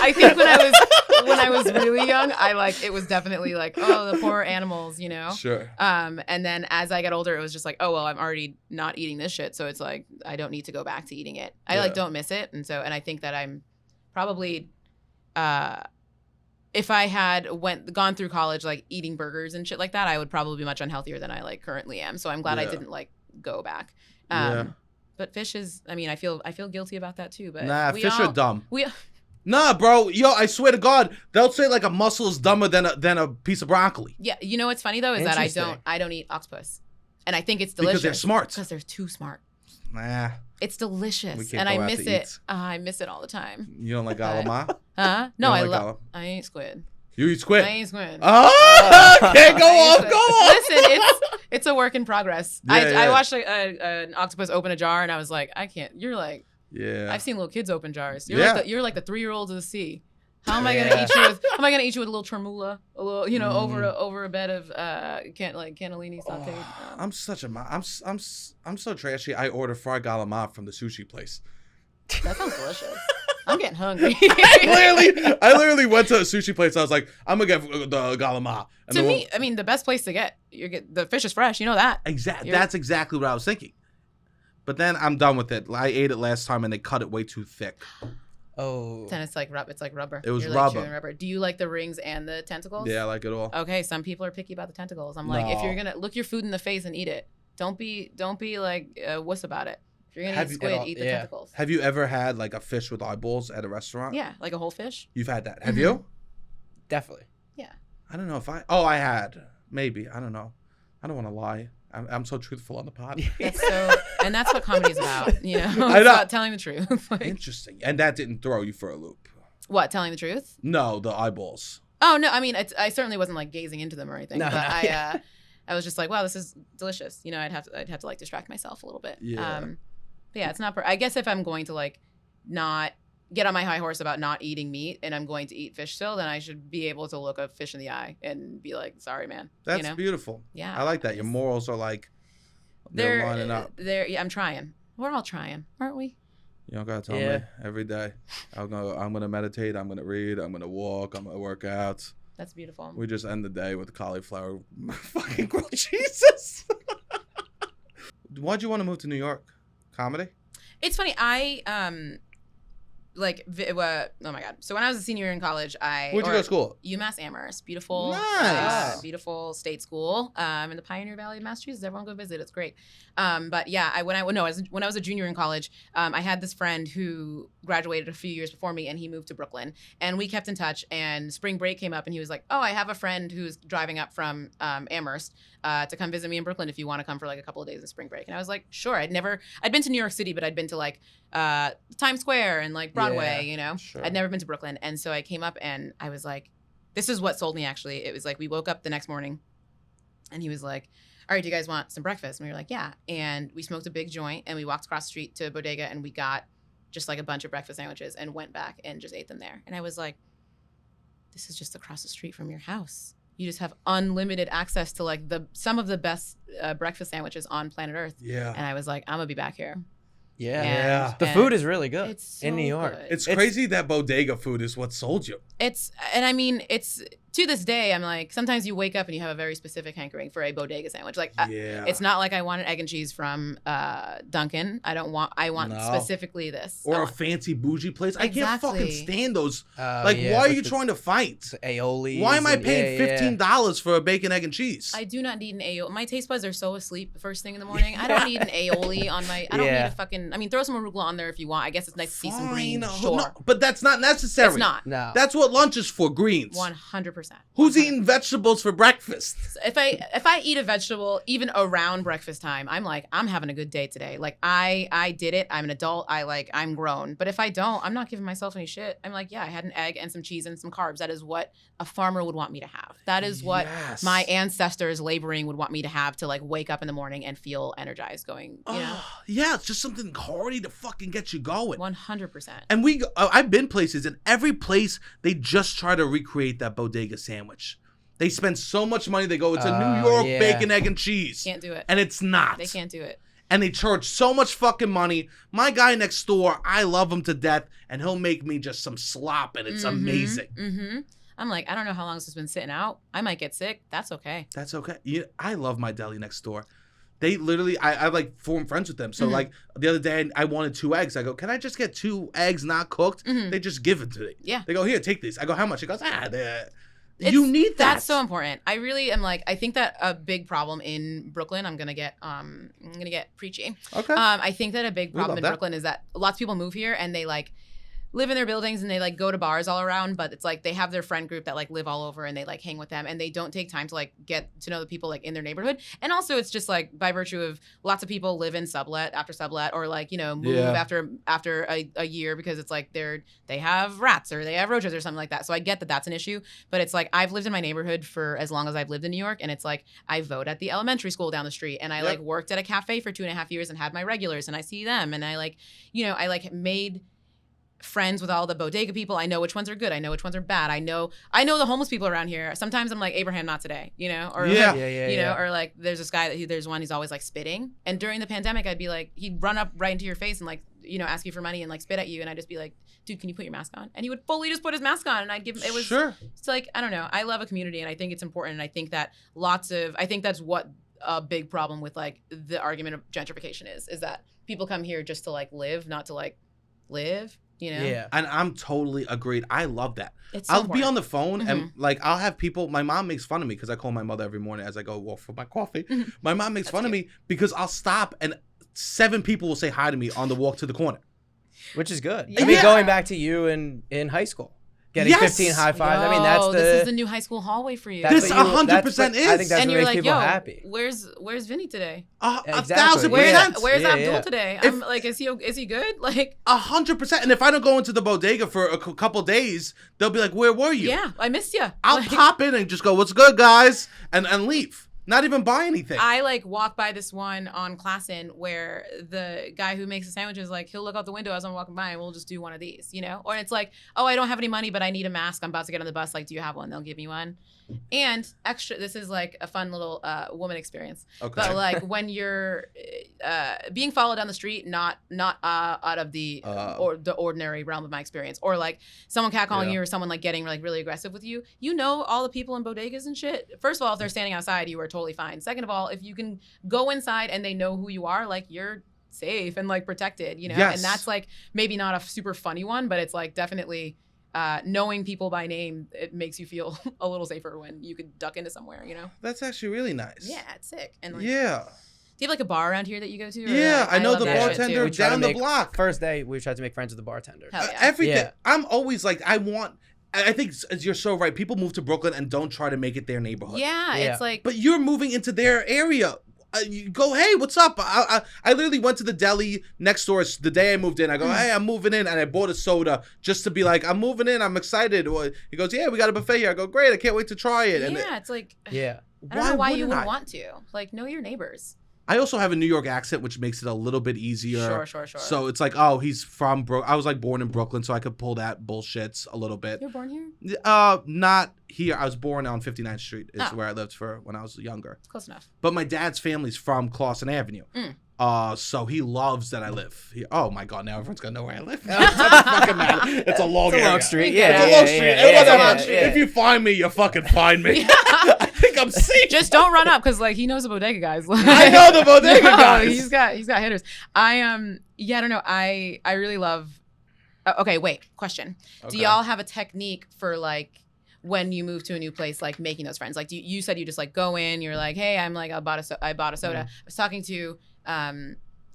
I think when I was really young, it was definitely like, oh, the poor animals, you know. Sure. And then as I got older, it was just like, oh well, I'm already not eating this shit, so it's like I don't need to go back to eating it. I don't miss it, and I think that I'm probably. If I had gone through college like eating burgers and shit like that, I would probably be much unhealthier than I currently am. So I'm glad I didn't go back. But fish is, I feel guilty about that too. But nah, fish are dumb. Nah, bro. Yo, I swear to God, they'll say like a mussel is dumber than a piece of broccoli. Yeah, you know what's funny though is that I don't eat octopus, and I think it's delicious because they're smart. Because they're too smart. Nah. It's delicious, and I miss it. I miss it all the time. You don't like galamar? Huh? No, I ain't squid. You eat squid? I ain't squid. Oh, okay, go on. Listen, it's a work in progress. Yeah, I watched an octopus open a jar, and I was like, I can't. You're like, yeah. I've seen little kids open jars. You're like the 3-year-olds of the sea. How am I gonna eat you with? How am I gonna eat you with a little tremula, a little, over a bed of cannellini sauteed? I'm so trashy. I order fried galamar from the sushi place. That sounds delicious. I'm getting hungry. I literally went to a sushi place. I was like, I'm gonna get the galamar. And to me, the best place to get the fish is fresh. You know that. Exactly. That's exactly what I was thinking. But then I'm done with it. I ate it last time and they cut it way too thick. Oh. And it's like it's like rubber. It was You're, like, rubber. chewing rubber. Do you like the rings and the tentacles? Yeah, I like it all. Okay, some people are picky about the tentacles. I'm like, if you're gonna look your food in the face and eat it, don't be like wuss about it. If you're gonna eat squid, eat the tentacles. Have you ever had like a fish with eyeballs at a restaurant? Yeah, like a whole fish. You've had that. Have you? Definitely. Yeah. I don't know if I. Oh, I had. Maybe. I don't know. I don't want to lie. I'm so truthful on the pod. And that's what comedy's about. You know, it's I know. about telling the truth. Like, Interesting. And that didn't throw you for a loop. what, telling the truth? No, the eyeballs. Oh no, I mean, I certainly wasn't like gazing into them or anything. No, but no. I was just like, wow, this is delicious. You know, I'd have to like distract myself a little bit. Yeah. But yeah, it's not. I guess if I'm going to like not get on my high horse about not eating meat and I'm going to eat fish still, then I should be able to look a fish in the eye and be like, sorry, man. That's you know? beautiful. Yeah. I like that. Your morals are like they're lining up. Yeah, I'm trying. We're all trying, aren't we? You don't gotta tell me every day. I'm gonna meditate. I'm gonna read. I'm gonna walk. I'm gonna work out. That's beautiful. We just end the day with cauliflower fucking grilled cheeses. Why'd you want to move to New York? Comedy? It's funny. Oh my god. So when I was a senior in college, Where'd you go to school? UMass Amherst, beautiful, Nice. beautiful state school in the Pioneer Valley of Massachusetts. Everyone go visit; it's great. But yeah, when I was a junior in college, I had this friend who graduated a few years before me, and he moved to Brooklyn, and we kept in touch. And spring break came up, and he was like, "Oh, I have a friend who's driving up from Amherst to come visit me in Brooklyn if you want to come for like a couple of days in spring break." And I was like, "Sure." I'd been to New York City, but I'd been to like Times Square and like Broadway, you know. Sure. I'd never been to Brooklyn. And so I came up and I was like, this is what sold me actually. It was like we woke up the next morning and he was like, all right, do you guys want some breakfast? And we were like, yeah. And we smoked a big joint and we walked across the street to a bodega and we got just like a bunch of breakfast sandwiches and went back and just ate them there. And I was like, this is just across the street from your house. You just have unlimited access to like some of the best breakfast sandwiches on planet Earth. Yeah. And I was like, I'm gonna be back here. Yeah. The food is really good in New York. Good. It's crazy that bodega food is what sold you. It's to this day, I'm like, sometimes you wake up and you have a very specific hankering for a bodega sandwich. Like, it's not like I want an egg and cheese from Dunkin'. I want specifically this. Or a fancy bougie place. I can't fucking stand those. Why are you trying to fight? Aioli. Why am I paying $15 for a bacon, egg, and cheese? I do not need an aioli. My taste buds are so asleep the first thing in the morning. I don't need an aioli on my, I don't need a fucking, I mean, throw some arugula on there if you want. I guess it's nice to see some greens. Sure. No, but that's not necessary. It's not. No. That's what lunch is for, greens. 100%. Who's eating vegetables for breakfast? If I eat a vegetable even around breakfast time, I'm like, I'm having a good day today. Like I did it. I'm an adult. I'm grown. But if I don't, I'm not giving myself any shit. I'm like, yeah, I had an egg and some cheese and some carbs. That is what a farmer would want me to have. That is what my ancestors laboring would want me to have to like wake up in the morning and feel energized going, you know? Yeah, it's just something hearty to fucking get you going. 100%. And I've been places, and every place they just try to recreate that bodega sandwich. They spend so much money. They go, it's a New York bacon, egg, and cheese. Can't do it. And it's not. They can't do it. And they charge so much fucking money. My guy next door, I love him to death, and he'll make me just some slop, and it's amazing. Mm-hmm. I'm like, I don't know how long this has been sitting out. I might get sick. That's okay. That's okay. Yeah, I love my deli next door. They literally, I like form friends with them. So like the other day, I wanted 2 eggs. I go, can I just get 2 eggs not cooked? They just give it to me. Yeah. They go, here, take these. I go, how much? He goes, you need that. That's so important. I really am like, I think that a big problem in Brooklyn, I'm gonna get preachy. Okay. I think that a big problem in Brooklyn is that lots of people move here and they like live in their buildings and they like go to bars all around, but it's like they have their friend group that like live all over and they like hang with them and they don't take time to like get to know the people like in their neighborhood. And also it's just like by virtue of lots of people live in sublet after sublet or like, you know, move after a year because it's like they have rats or they have roaches or something like that. So I get that that's an issue, but it's like I've lived in my neighborhood for as long as I've lived in New York, and it's like I vote at the elementary school down the street and I like worked at a cafe for 2.5 years and had my regulars and I see them and I like, you know, I like made friends with all the bodega people. I know which ones are good. I know which ones are bad. I know the homeless people around here. Sometimes I'm like, Abraham, not today, you know? Or or like there's this guy there's one, he's always like spitting. And during the pandemic, I'd be like, he'd run up right into your face and like, you know, ask you for money and like spit at you. And I'd just be like, dude, can you put your mask on? And he would fully just put his mask on and I'd give him, it's like, I don't know. I love a community and I think it's important. And I think that I think that's what a big problem with like the argument of gentrification is that people come here just to like live, not to like live. you know? Yeah. And I'm totally agreed. I love that. It's so I'll be important. on the phone and like I'll have people. My mom makes fun of me because I call my mother every morning as I go walk for my coffee. My mom makes fun of me because I'll stop and 7 people will say hi to me on the walk to the corner. Which is good. Yeah. I mean, going back to you in high school, getting Yes! 15 high fives. I mean, that's the. This is the new high school hallway for you. This what you- 100% that's what- is. I think that's and what you're makes like, people yo, happy. where's Vinny today? Exactly. 1,000%. Where's Yeah, Abdul yeah. today? If- I'm like, is he good? Like, 100%. And if I don't go into the bodega for a couple days, they'll be like, "Where were you?" yeah, I missed you. I'll pop in and just go, "What's good, guys?" and leave. Not even buy anything. I like walk by this one on Classen where the guy who makes the sandwiches, like, he'll look out the window as I'm walking by and we'll just do one of these, you know? Or it's like, oh, I don't have any money, but I need a mask. I'm about to get on the bus. Like, do you have one? They'll give me one. And extra, this is like a fun little woman experience. Okay. But like when you're being followed down the street, not out of the or the ordinary realm of my experience, or like someone catcalling you or someone like getting like really aggressive with you, you know, all the people in bodegas and shit. First of all, if they're standing outside, you are totally fine. Second of all, if you can go inside and they know who you are, like you're safe and like protected, you know. Yes. And that's like maybe not a super funny one, but it's like definitely knowing people by name, it makes you feel a little safer when you could duck into somewhere, you know. That's actually really nice. Yeah, it's sick. And like, Yeah. do you have like a bar around here that you go to? Or, Yeah, like, I know love the that shit, bartender too. We try to down the make- block. First day, we tried to make friends with the bartender. Hell yeah. Everything. Yeah. I'm always like, I think you're so right. People move to Brooklyn and don't try to make it their neighborhood. Yeah, Yeah. it's like But you're moving into their area. You go, hey, what's up? I literally went to the deli next door the day I moved in. I go, hey, I'm moving in. And I bought a soda just to be like, I'm moving in. I'm excited. He goes, yeah, we got a buffet here. I go, great. I can't wait to try it. And yeah, it's like Yeah. I don't know why you wouldn't wouldn't I? want to. Like, know your neighbors. I also have a New York accent, which makes it a little bit easier. Sure. So it's like, oh, he's from I was like born in Brooklyn, so I could pull that bullshits a little bit. You were born here? Not here. I was born on 59th Street. Is Oh. where I lived for when I was younger. It's close enough. But my dad's family's from Clawson Avenue. So he loves that I live here. Oh my God, now everyone's gonna know where I live. It doesn't fucking matter. It's a long area. Long street. It's Yeah. It's a yeah, long yeah, street. yeah, And yeah, whatever. long street. If you find me, you fucking find me. I think I'm safe. Just don't run up because like he knows the bodega guys. I know the bodega guys. He's got hitters. I don't know. I really love. Okay, wait. Question. Okay. Do y'all have a technique for like when you move to a new place, like making those friends? Like you said you just like go in. You're like, hey, I bought a soda. I was talking to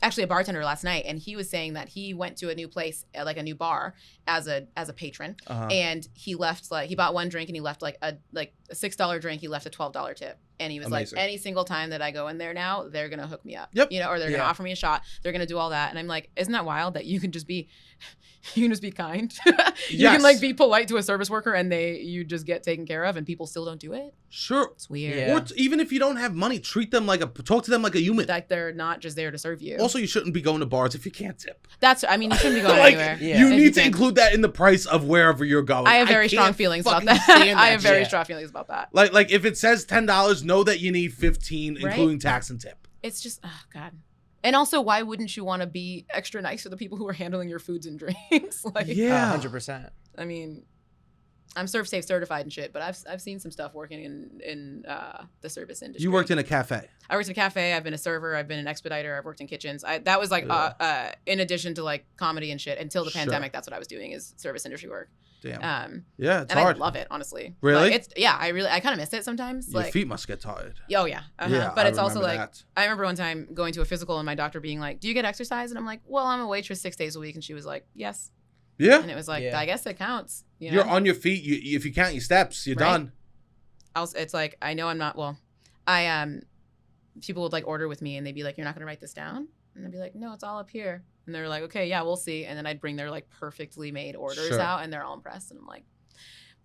actually a bartender last night, and he was saying that he went to a new place, like a new bar, as a patron, and he left like he bought one drink and he left like a $6 drink. He left a $12 tip, and he was Amazing. like, any single time that I go in there now, they're gonna hook me up, Yep. you know, or they're gonna offer me a shot. They're gonna do all that, and I'm like, isn't that wild that you can just be kind. You Yes. can like be polite to a service worker and you just get taken care of, and people still don't do it. Sure. It's weird. Yeah. Or even if you don't have money, talk to them like a human. Like they're not just there to serve you. Also, you shouldn't be going to bars if you can't tip. I mean, you shouldn't be going Like, anywhere. Yeah. you if need to can't. include that in the price of wherever you're going. I have very strong can't feelings about fucking that. stand I have very shit. strong feelings about that. Like if it says $10, know that you need 15, Right? including tax and tip. It's just, oh God. And also, why wouldn't you want to be extra nice to the people who are handling your foods and drinks? Like, Yeah. 100%. I mean, I'm Serve Safe certified and shit, but I've seen some stuff working in the service industry. You worked in a cafe. I worked in a cafe. I've been a server. I've been an expediter. I've worked in kitchens. That was like in addition to like comedy and shit. Until the Sure. pandemic, that's what I was doing is service industry work. Damn. Yeah, it's and hard. I love it, honestly. Really? Like, I kind of miss it sometimes. Your Like, feet must get tired. oh yeah, Yeah, but I it's also remember like that. I remember one time going to a physical and my doctor being like, "Do you get exercise?" And I'm like, "Well, I'm a waitress 6 days a week," and she was like, "Yes," Yeah. and it was like, Yeah. "I guess it counts." You know? You're on your feet. If you count your steps, you're Right. done. It's like I know I'm not. Well, people would like order with me and they'd be like, "You're not gonna write this down?" And I'd be like, "No, it's all up here." And they're like, "Okay, yeah, we'll see." And then I'd bring their like perfectly made orders Sure. out, and they're all impressed. And I'm like,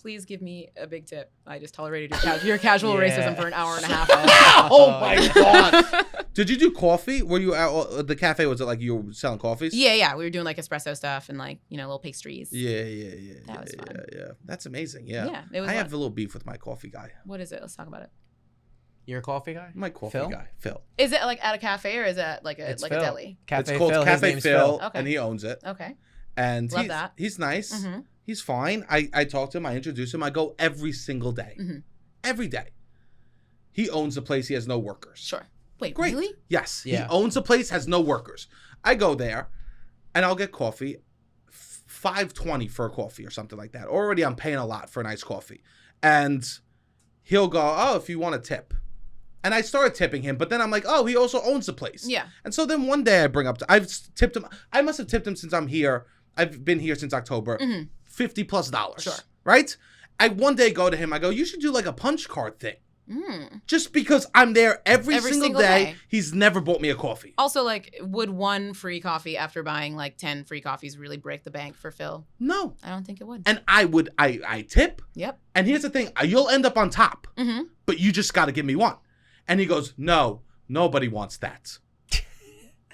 "Please give me a big tip. I just tolerated your casual Yeah. racism for an hour and a half." Oh my God. Did you do coffee? Were you at the cafe? Was it like you were selling coffees? Yeah, we were doing like espresso stuff and like little pastries. Yeah. That was fun. Yeah. That's amazing. Yeah. Yeah, it was. I fun. have a little beef with my coffee guy. What is it? Let's talk about it. You're a coffee guy? My coffee Phil? guy, Phil. Is it like at a cafe or is it like a It's like Phil. a deli? Cafe It's called Phil. His Cafe name's Phil, Okay. and he owns it. Okay. And Love that. he's nice. Mm-hmm. He's fine. I talk to him. I introduce him. I go every single day. Mhm. Every day. He owns the place. He has no workers. Sure. Wait, Great. really? Yes. Yeah. He owns the place, has no workers. I go there, and I'll get coffee. $5.20 for a coffee or something like that. Already I'm paying a lot for a nice coffee. And he'll go, oh, if you want a tip. And I started tipping him, but then I'm like, oh, he also owns the place. Yeah. And so then one day I bring up, I've tipped him. I must have tipped him since I'm here. I've been here since October. $50+. Sure. Right? I one day go to him. I go, you should do like a punch card thing. Just because I'm there every single day. He's never bought me a coffee. Also, like, would one free coffee after buying like 10 free coffees really break the bank for Phil? No. I don't think it would. And I tip. Yep. And here's the thing. You'll end up on top. But you just got to give me one. And he goes, no, nobody wants that.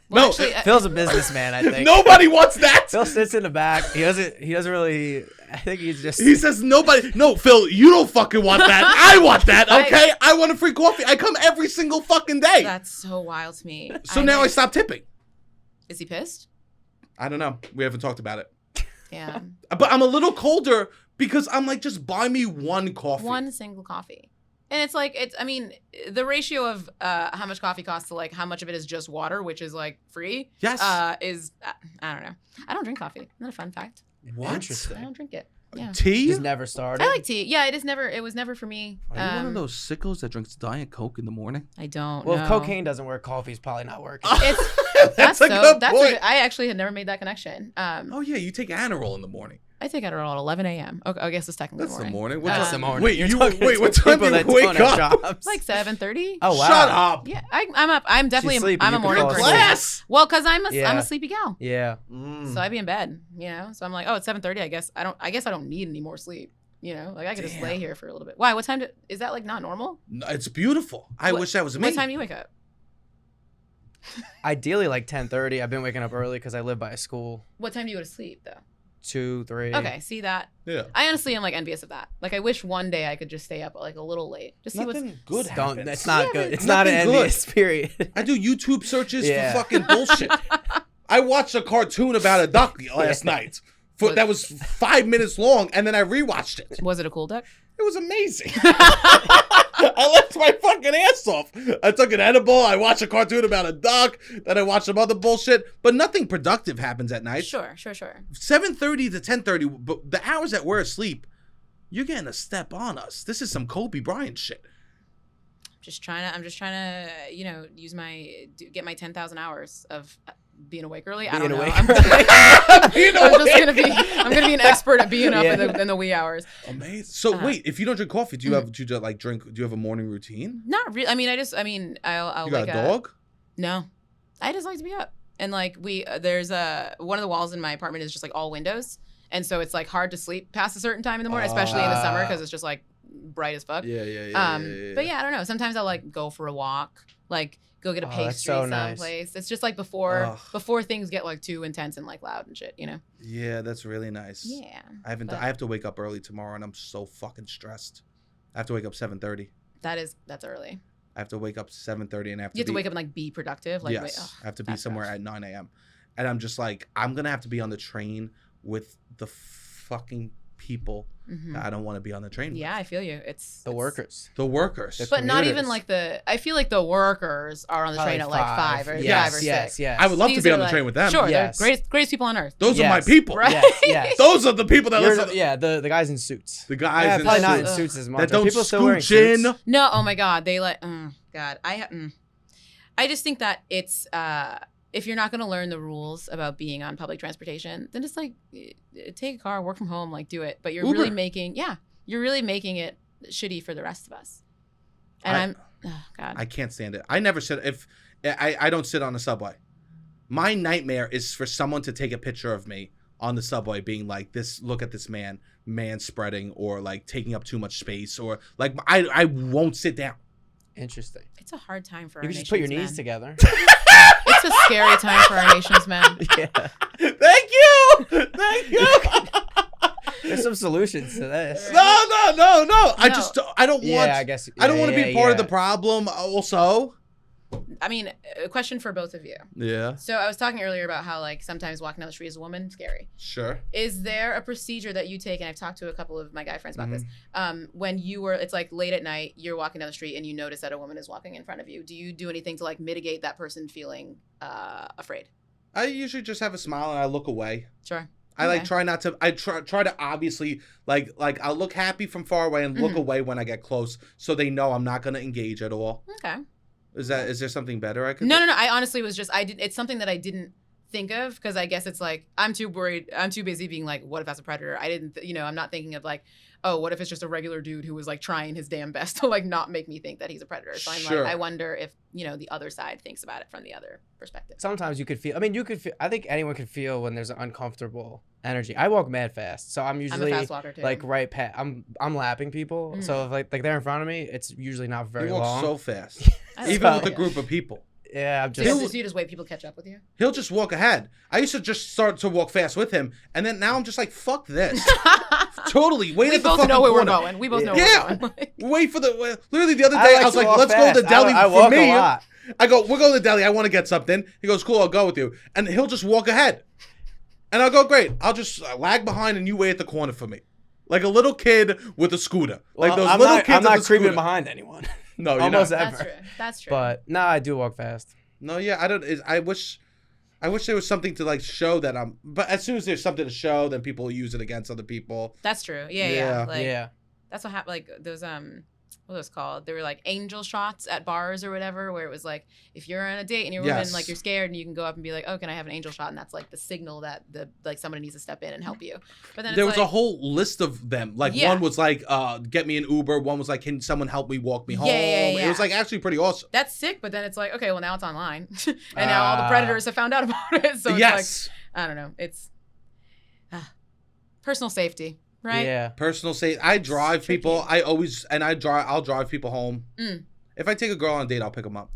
Well, no, actually, Phil's a businessman, I think. Nobody wants that. Phil sits in the back. He doesn't really. I think he's just. He says nobody. No, Phil, you don't fucking want that. I want that. Okay, I want a free coffee. I come every single fucking day. That's so wild to me. So now I stop tipping. Is he pissed? I don't know. We haven't talked about it. Yeah. But I'm a little colder because I'm like, just buy me one coffee. One single coffee. And it's like, I mean, the ratio of how much coffee costs to like how much of it is just water, which is like free. Yes. Is, I don't know. I don't drink coffee. Not a fun fact. What? Interesting. I don't drink it. Yeah. Tea? He's never started. I like tea. Yeah, it was never for me. Are you one of those sickos that drinks Diet Coke in the morning? I don't Well, know. if cocaine doesn't work, coffee's probably not working. That's a good point. I actually had never made that connection. Oh, yeah, you take Adderall in the morning. I take Adderall at 11 a.m. Okay, I guess it's technically That's the morning. morning. What That's time? the morning. Wait, You're you talking wait. to What time do people you that wake don't have up? jobs. Like 7:30. Oh wow. Shut up. Yeah, I'm up. I'm definitely. sleepy. I'm a You morning can fall person. asleep. Class. Well, because I'm Yeah. a sleepy gal. Yeah. So I'd be in bed, you know. So I'm like, oh, it's 7:30. I guess I don't need any more sleep. You know, like I could just lay here for a little bit. Why? What time? Is that like not normal? No, it's beautiful. I wish that was me. What time do you wake up? Ideally, like 10:30. I've been waking up early because I live by a school. What time do you go to sleep though? 2, 3. Okay, see that. Yeah. I honestly am like envious of that. Like I wish one day I could just stay up like a little late, just see Nothing good Don't. happens. It's not Yeah, good. but It's not an nothing good. envious period. I do YouTube searches Yeah. for fucking bullshit. I watched a cartoon about a duck last night. That was 5 minutes long, and then I rewatched it. Was it a cool duck? It was amazing. I laughed my fucking ass off. I took an edible. I watched a cartoon about a duck. Then I watched some other bullshit. But nothing productive happens at night. Sure. 7:30 to 10:30. But the hours that we're asleep, you're getting a step on us. This is some Kobe Bryant shit. I'm just trying to, you know, get my 10,000 hours of being awake early. I don't know. I'm gonna be an expert at being up in the wee hours. Amazing. So wait, if you don't drink coffee, do you have a morning routine? Not really. I'll You got a dog? No, I just like to be up. And like there's one of the walls in my apartment is just like all windows, and so it's like hard to sleep past a certain time in the morning, especially in the summer because it's just like bright as fuck. Yeah. But yeah, I don't know. Sometimes I'll like go for a walk, like go get a pastry someplace. It's just like before things get like too intense and like loud and shit, you know? Yeah, that's really nice. Yeah. I have to wake up early tomorrow, and I'm so fucking stressed. I have to wake up 7:30. That's early. I have to wake up 7:30, and You have to wake up and like be productive. Like, yes, I have to be somewhere at 9 a.m. And I'm just like, I'm gonna have to be on the train with the fucking people that I don't want to be on the train with. Yeah, I feel you. It's The workers. The workers. But not even like I feel like the workers are on the train at like 5 or 5 or 6. Yes. I would love These to be are on the like- train with them. Sure, Yes. they're greatest people on earth. Those are my people. Right? Yes. Those are the people that listen. The guys in suits. The guys in probably not suits. in suits as much. That don't Are people still wearing scooch in. suits? No, oh my God. They like, God. I just think that it's, if you're not going to learn the rules about being on public transportation, then just like take a car, work from home, like do it. But you're Uber. really making it shitty for the rest of us. And God. I can't stand it. I never sit. I don't sit on the subway. My nightmare is for someone to take a picture of me on the subway being like, this, look at this man spreading, or like taking up too much space, or like I won't sit down. Interesting. It's a hard time for You our can just put your nation's knees men. together. It's a scary time for our nation's men. Yeah. Thank you. There's some solutions to this. No. I don't want. I guess. I don't want to be part of the problem. problem. Also. I mean, a question for both of you. Yeah. So I was talking earlier about how like sometimes walking down the street as a woman, scary. Sure. Is there a procedure that you take, and I've talked to a couple of my guy friends about this, when it's like late at night, you're walking down the street and you notice that a woman is walking in front of you. Do you do anything to like mitigate that person feeling afraid? I usually just have a smile and I look away. Sure. I like Okay. try not to. I try to obviously like I'll look happy from far away and look away when I get close, so they know I'm not gonna engage at all. Okay. Is there something better I could? No. I honestly was just it's something that I didn't think of because I guess it's like I'm too worried. I'm too busy being like, what if that's a predator? I didn't. I'm not thinking of like, oh, what if it's just a regular dude who was like trying his damn best to like not make me think that he's a predator? So I'm Sure. like, I wonder if the other side thinks about it from the other perspective. Sometimes you could feel. I mean, you could feel. I think anyone could feel when there's an uncomfortable energy. I walk mad fast, so I'm usually I'm a fast walker too. like right past. I'm lapping people, so if like they're in front of me, it's usually not very You walk long. so fast, I even love with a it. group of people. Yeah, I'm So just. you just wait people catch up with you. He'll just walk ahead. I used to just start to walk fast with him, and then now I'm just like, fuck this. Totally. Wait We at the both fucking know where corner. we're going. We both know Yeah. where we're going. Wait for the. Literally the other day, I was like, let's go to the deli I for walk me. a lot. I go, we're going to the deli. I want to get something. He goes, cool, I'll go with you. And he'll just walk ahead. And I'll go, great. I'll just lag behind and you wait at the corner for me. Like a little kid with a scooter. Like Well, those I'm little not, kids I'm not with a creeping scooter. behind anyone. No, you're Almost not. ever. That's true. That's true. But I do walk fast. No, yeah, I don't. I wish there was something to like show that I'm. But as soon as there's something to show, then people use it against other people. That's true. Yeah. Yeah. Like, Yeah. That's what happened. Like those what was called? They were like angel shots at bars or whatever, where it was like if you're on a date and you're Yes. woman, like you're scared and you can go up and be like, oh, can I have an angel shot? And that's like the signal that somebody needs to step in and help you. But then There it's was like, a whole list of them. Like Yeah. one was like, get me an Uber. One was like, can someone help me walk me home? Yeah. It was like actually pretty awesome. that's sick. But then it's like, okay, well now it's online, and now all the predators have found out about it. So it's Yes. like, I don't know. It's personal safety, right? Yeah. Personal safety. I drive tricky. people. I'll drive people home. If I take a girl on a date, I'll pick them up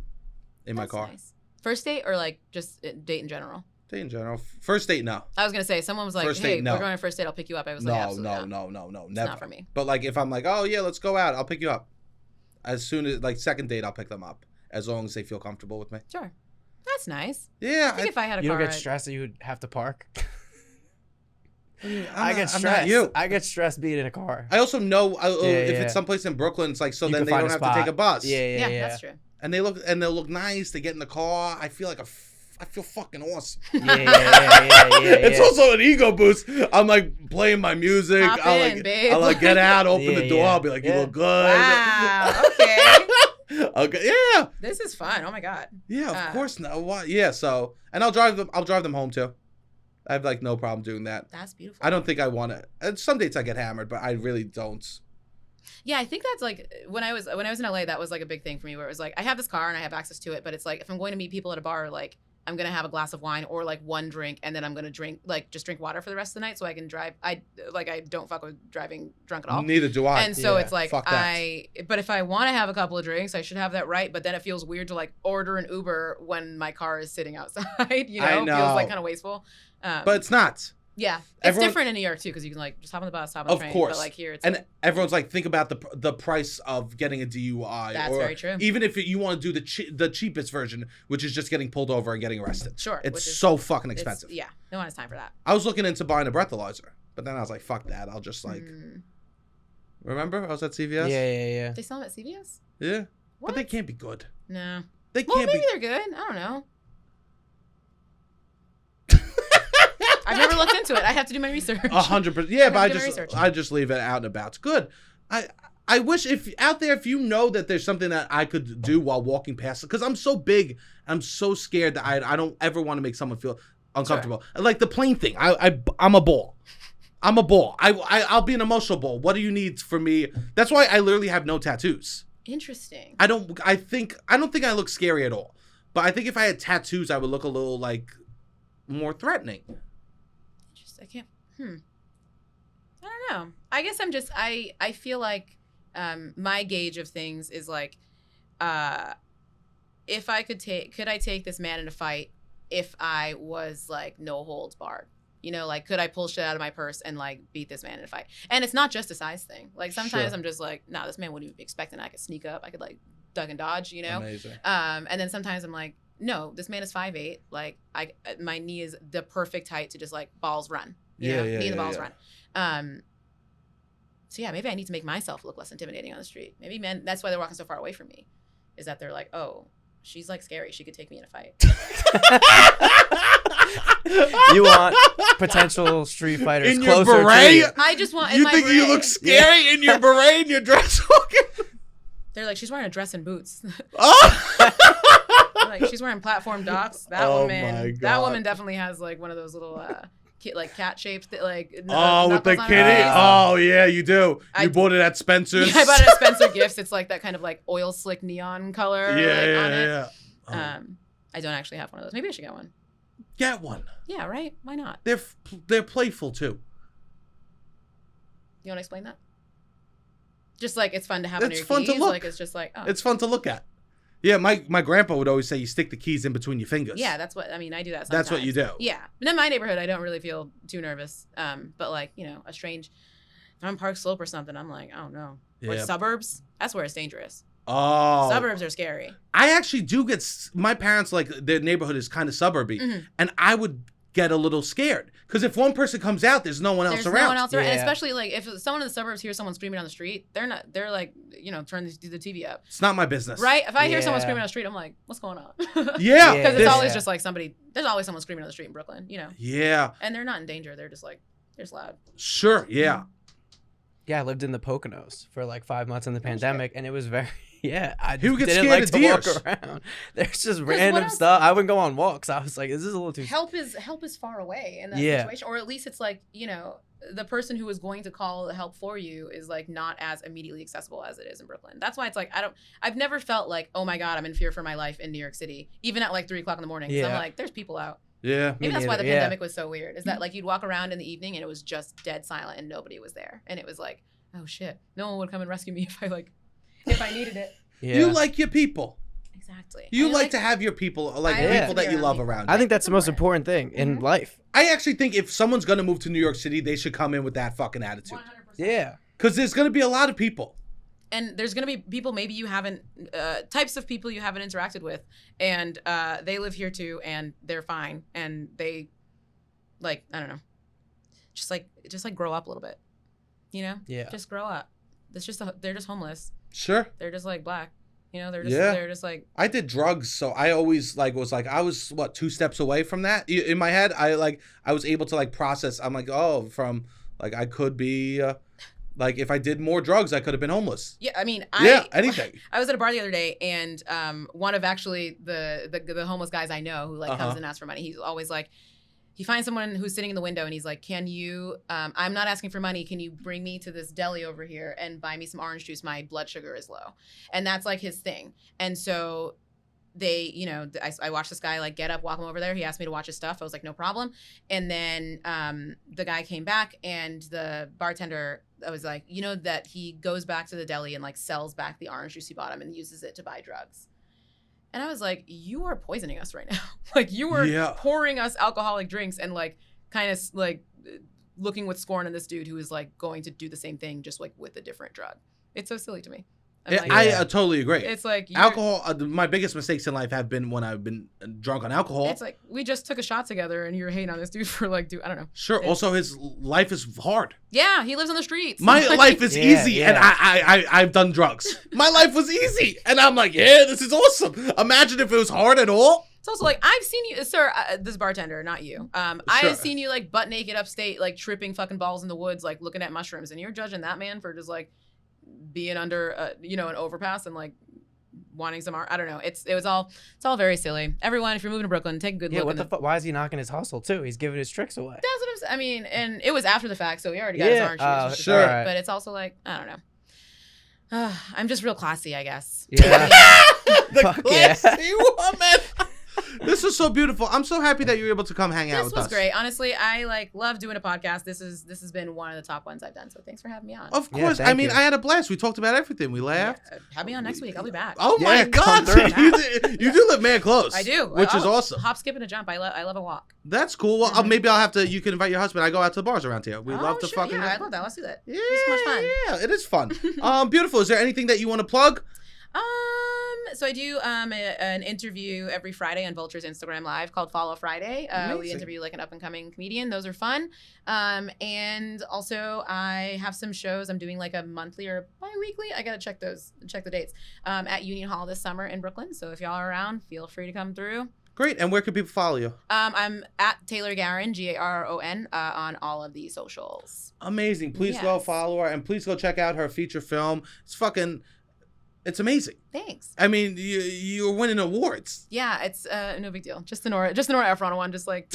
in my That's car. nice. First date or like just date in general? Date in general. First date, no. I was gonna say someone was like, First "Hey, date, no. we're going on a first date. I'll pick you up." I was like, No, "Absolutely not. no, It's never. not for me." But like if I'm like, oh yeah, let's go out, I'll pick you up. As soon as like second date, I'll pick them up as long as they feel comfortable with me. Sure, that's nice. Yeah, I think if I had a You car, don't get I'd- stressed that you would have to park. I'm I get not stressed. you. I get stressed being in a car. I also know if yeah. it's someplace in Brooklyn, it's like so You then can they find don't a have to spot. take a bus. Yeah. that's true. And they'll look nice. They get in the car. I feel like I feel fucking awesome. Yeah. It's also an ego boost. I'm like playing my music. Hop in, babe. I'll like get out, open the door. Yeah. I'll be like, you Yeah. look good. Wow. Okay. Okay. Yeah. This is fun. Oh my god. Yeah. Of course. No. What? Yeah. So, and I'll drive them home too. I have like no problem doing that. That's beautiful. I don't think I want to. At some dates I get hammered, but I really don't. Yeah, I think that's like when I was in LA, that was like a big thing for me where it was like I have this car and I have access to it, but it's like if I'm going to meet people at a bar, like I'm gonna have a glass of wine or like one drink and then I'm gonna drink water for the rest of the night so I can drive. I don't fuck with driving drunk at all. Neither do I. And so Yeah, it's like fuck that. but if I want to have a couple of drinks, I should have that right. But then it feels weird to like order an Uber when my car is sitting outside. You know, I It feels like know. kind of wasteful. But it's not. Yeah, it's Everyone- different in New York too because you can like just hop on the bus, hop on the Of train. course. But like here, it's And like, everyone's like, think about the price of getting a DUI. That's or very true. Even if you want to do the cheapest version, which is just getting pulled over and getting arrested. sure, It's which is- so fucking it's- expensive. Yeah, no one has time for that. I was looking into buying a breathalyzer, but then I was like, fuck that. I'll just like, Mm. remember? I was at CVS? Yeah. They sell them at CVS? Yeah. What? But they can't be good. No. They Well, can't maybe be. they're good. I don't know. I've never looked into it. I have to do my research. 100%. Yeah, have but to do my research. I just leave it out and about. It's good. I wish if out there, if you know that there's something that I could do while walking past, because I'm so big, I'm so scared that I don't ever want to make someone feel uncomfortable. Like the plane thing. I'm a ball. I'm a ball. I'll be an emotional ball. What do you need from me? That's why I literally have no tattoos. Interesting. I don't think I look scary at all. But I think if I had tattoos, I would look a little like more threatening. Interesting. I can't. I don't know. I guess I'm just. I feel like my gauge of things is like, if I could I take this man in a fight if I was like no holds barred? You know, like, could I pull shit out of my purse and like beat this man in a fight? And it's not just a size thing. Like sometimes Sure. I'm just like, nah, this man wouldn't even be expecting I could sneak up. I could like duck and dodge, you know? Amazing. And then sometimes I'm like, no, this man is 5'8". Like my knee is the perfect height to just like balls run. You know? Knee and the balls run. So yeah, maybe I need to make myself look less intimidating on the street. Maybe men, that's why they're walking so far away from me, is that they're like, oh, she's like scary. She could take me in a fight. You want potential Street Fighters in your closer beret? to you. I just want. You think you look scary in your beret and your dress? They're like, she's wearing a dress and boots. Oh! Like, she's wearing platform docks. That Oh woman. my That God. woman definitely has like one of those little like cat shapes that like. Oh, with the knuckles on her kitty. face. Oh yeah, you do. I- You bought it at Spencer's. Yeah, I bought it at Spencer Gifts. It's like that kind of like oil slick neon color. Yeah, like, yeah, on it. yeah. Oh. I don't actually have one of those. Maybe I should get one. Get one. Yeah, right. Why not? They're playful too. You want to explain that? Just like it's fun to have on It's your fun to keys. look. Like it's just like oh. It's fun to look at. Yeah, my grandpa would always say you stick the keys in between your fingers. Yeah, that's what I mean. I do that. That's what you do. Yeah, and in my neighborhood, I don't really feel too nervous. But like a strange, if I'm Park Slope or something, I'm like, oh no. Or Yeah. suburbs. That's where it's dangerous. Oh. Suburbs are scary. I actually do get my parents like their neighborhood is kind of suburby, and I would get a little scared because if one person comes out, there's no one else There's around. no one else around, and Yeah. especially like if someone in the suburbs hears someone screaming on the street, they're like turn the TV up. It's not my business. Right? If I hear someone Yeah. screaming on the street, I'm like, what's going on? Yeah. Yeah. Because it's this- always just like there's always someone screaming on the street in Brooklyn, Yeah. and they're not in danger. They're just like, they're just loud. Sure. Yeah. Yeah, I lived in the Poconos for like 5 months in the pandemic, and it was very I Who just gets didn't scared like of to deers? walk around. There's just what random else? stuff. I wouldn't go on walks. I was like, this is a little too. Help is far away in that Yeah. situation, or at least it's like the person who is going to call the help for you is like not as immediately accessible as it is in Brooklyn. That's why it's like I've never felt like, oh my God, I'm in fear for my life in New York City, even at like 3:00 in the morning. 'Cause I'm Yeah. like, there's people out. Yeah. Maybe that's why the neither, yeah. pandemic was so weird. Is that like you'd walk around in the evening and it was just dead silent and nobody was there, and it was like, oh shit, no one would come and rescue me if I needed it. Yeah. You like your people. Exactly. You I like to have your people, like I the like people to that be you around love people. around. I you. think that's the most Important. important thing in Mhm. life. I actually think if someone's gonna move to New York City, they should come in with that fucking attitude. 100%. Yeah. Because there's gonna be a lot of people. And there's gonna be people maybe you haven't, types of people you haven't interacted with, and they live here too, and they're fine, and they, like, I don't know, just like grow up a little bit, Yeah. just grow up. It's just they're just homeless. Sure. They're just like black, they're just like I did drugs, so I always I was 2 steps away from that. In my head, I was able to process. I'm like, oh, from I could be if I did more drugs, I could have been homeless. yeah. I mean, Anything. I was at a bar the other day, and one of actually the homeless guys I know who comes and asks for money. He's always like, he finds someone who's sitting in the window, and he's like, "Can you? I'm not asking for money. Can you bring me to this deli over here and buy me some orange juice? My blood sugar is low." And that's like his thing. And so they, I watched this guy get up, walk him over there. He asked me to watch his stuff. I was like, no problem. And then the guy came back, and the bartender, I was like, that he goes back to the deli and sells back the orange juice he bought him and uses it to buy drugs. And I was like, you are poisoning us right now. You are pouring us alcoholic drinks and kind of looking with scorn at this dude who is going to do the same thing just with a different drug. It's so silly to me. I totally agree. It's like alcohol. My biggest mistakes in life have been when I've been drunk on alcohol. It's like we just took a shot together, and you're hating on this dude for I don't know. Sure. Also, his life is hard. Yeah, he lives on the streets. My life is easy, yeah. and I've done drugs. My life was easy, and I'm like, yeah, this is awesome. Imagine if it was hard at all. It's also I've seen you, sir, this bartender, not you. I have seen you butt naked upstate, tripping fucking balls in the woods, looking at mushrooms, and you're judging that man for just being under an overpass and wanting some art. I don't know. It's all very silly. Everyone, if you're moving to Brooklyn, take a good look. What the fuck? Why is he knocking his hustle too? He's giving his tricks away. That's what I'm saying. I mean, and it was after the fact, so he already got his orange juice. which is sure. great, but it's also I don't know. I'm just real classy, I guess. Yeah. The Fuck yeah. classy woman. This is so beautiful. I'm so happy that you were able to come hang out with us. This was great. Honestly, I love doing a podcast. This has been one of the top ones I've done. So thanks for having me on. Of course. thank I mean, you. I had a blast. We talked about everything. We laughed. Have me on next week. I'll be back. Oh Yeah, my come God. through. You do live man close. I do. Which is awesome. Hop, skip, and a jump. I love a walk. That's cool. Well, maybe I'll have to, you can invite your husband. I go out to the bars around here. We love to shit, fucking. Yeah, I love that. Let's do that. Yeah, It's so much fun. Yeah, it is fun. Beautiful. Is there anything that you want to plug? So I do an interview every Friday on Vulture's Instagram Live called Follow Friday. We Amazing. interview an up and coming comedian. Those are fun. And also I have some shows. I'm doing a monthly or bi-weekly. I gotta check the dates. At Union Hall this summer in Brooklyn. So if y'all are around, feel free to come through. Great. And where can people follow you? I'm at Taylor Garron, Garron, on all of the socials. Amazing. Please go follow her, and please go check out her feature film. It's amazing. Thanks. I mean, you're winning awards. Yeah, it's no big deal. Just the Nora Ephron one, just like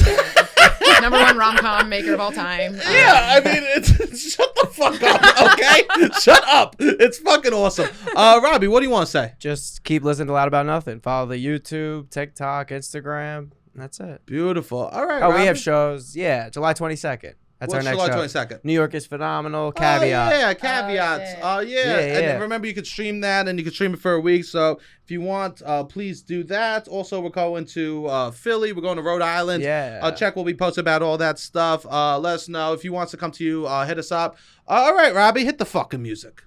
number one rom-com maker of all time. Yeah, I mean, shut the fuck up, okay? Shut up. It's fucking awesome. Robbie, what do you want to say? Just keep listening to Loud About Nothing. Follow the YouTube, TikTok, Instagram. That's it. Beautiful. All right, Oh, Robbie. we have shows. Yeah, July 22nd. That's What's our next July show. 22nd? New York is phenomenal. Caveat. Oh, yeah, caveats. Yeah. And remember, you can stream that, and you can stream it for a week. So if you want, please do that. Also, we're going to Philly. We're going to Rhode Island. Yeah. Check will be posted about all that stuff. Let us know. If he wants to come to you, hit us up. All right, Robbie, hit the fucking music.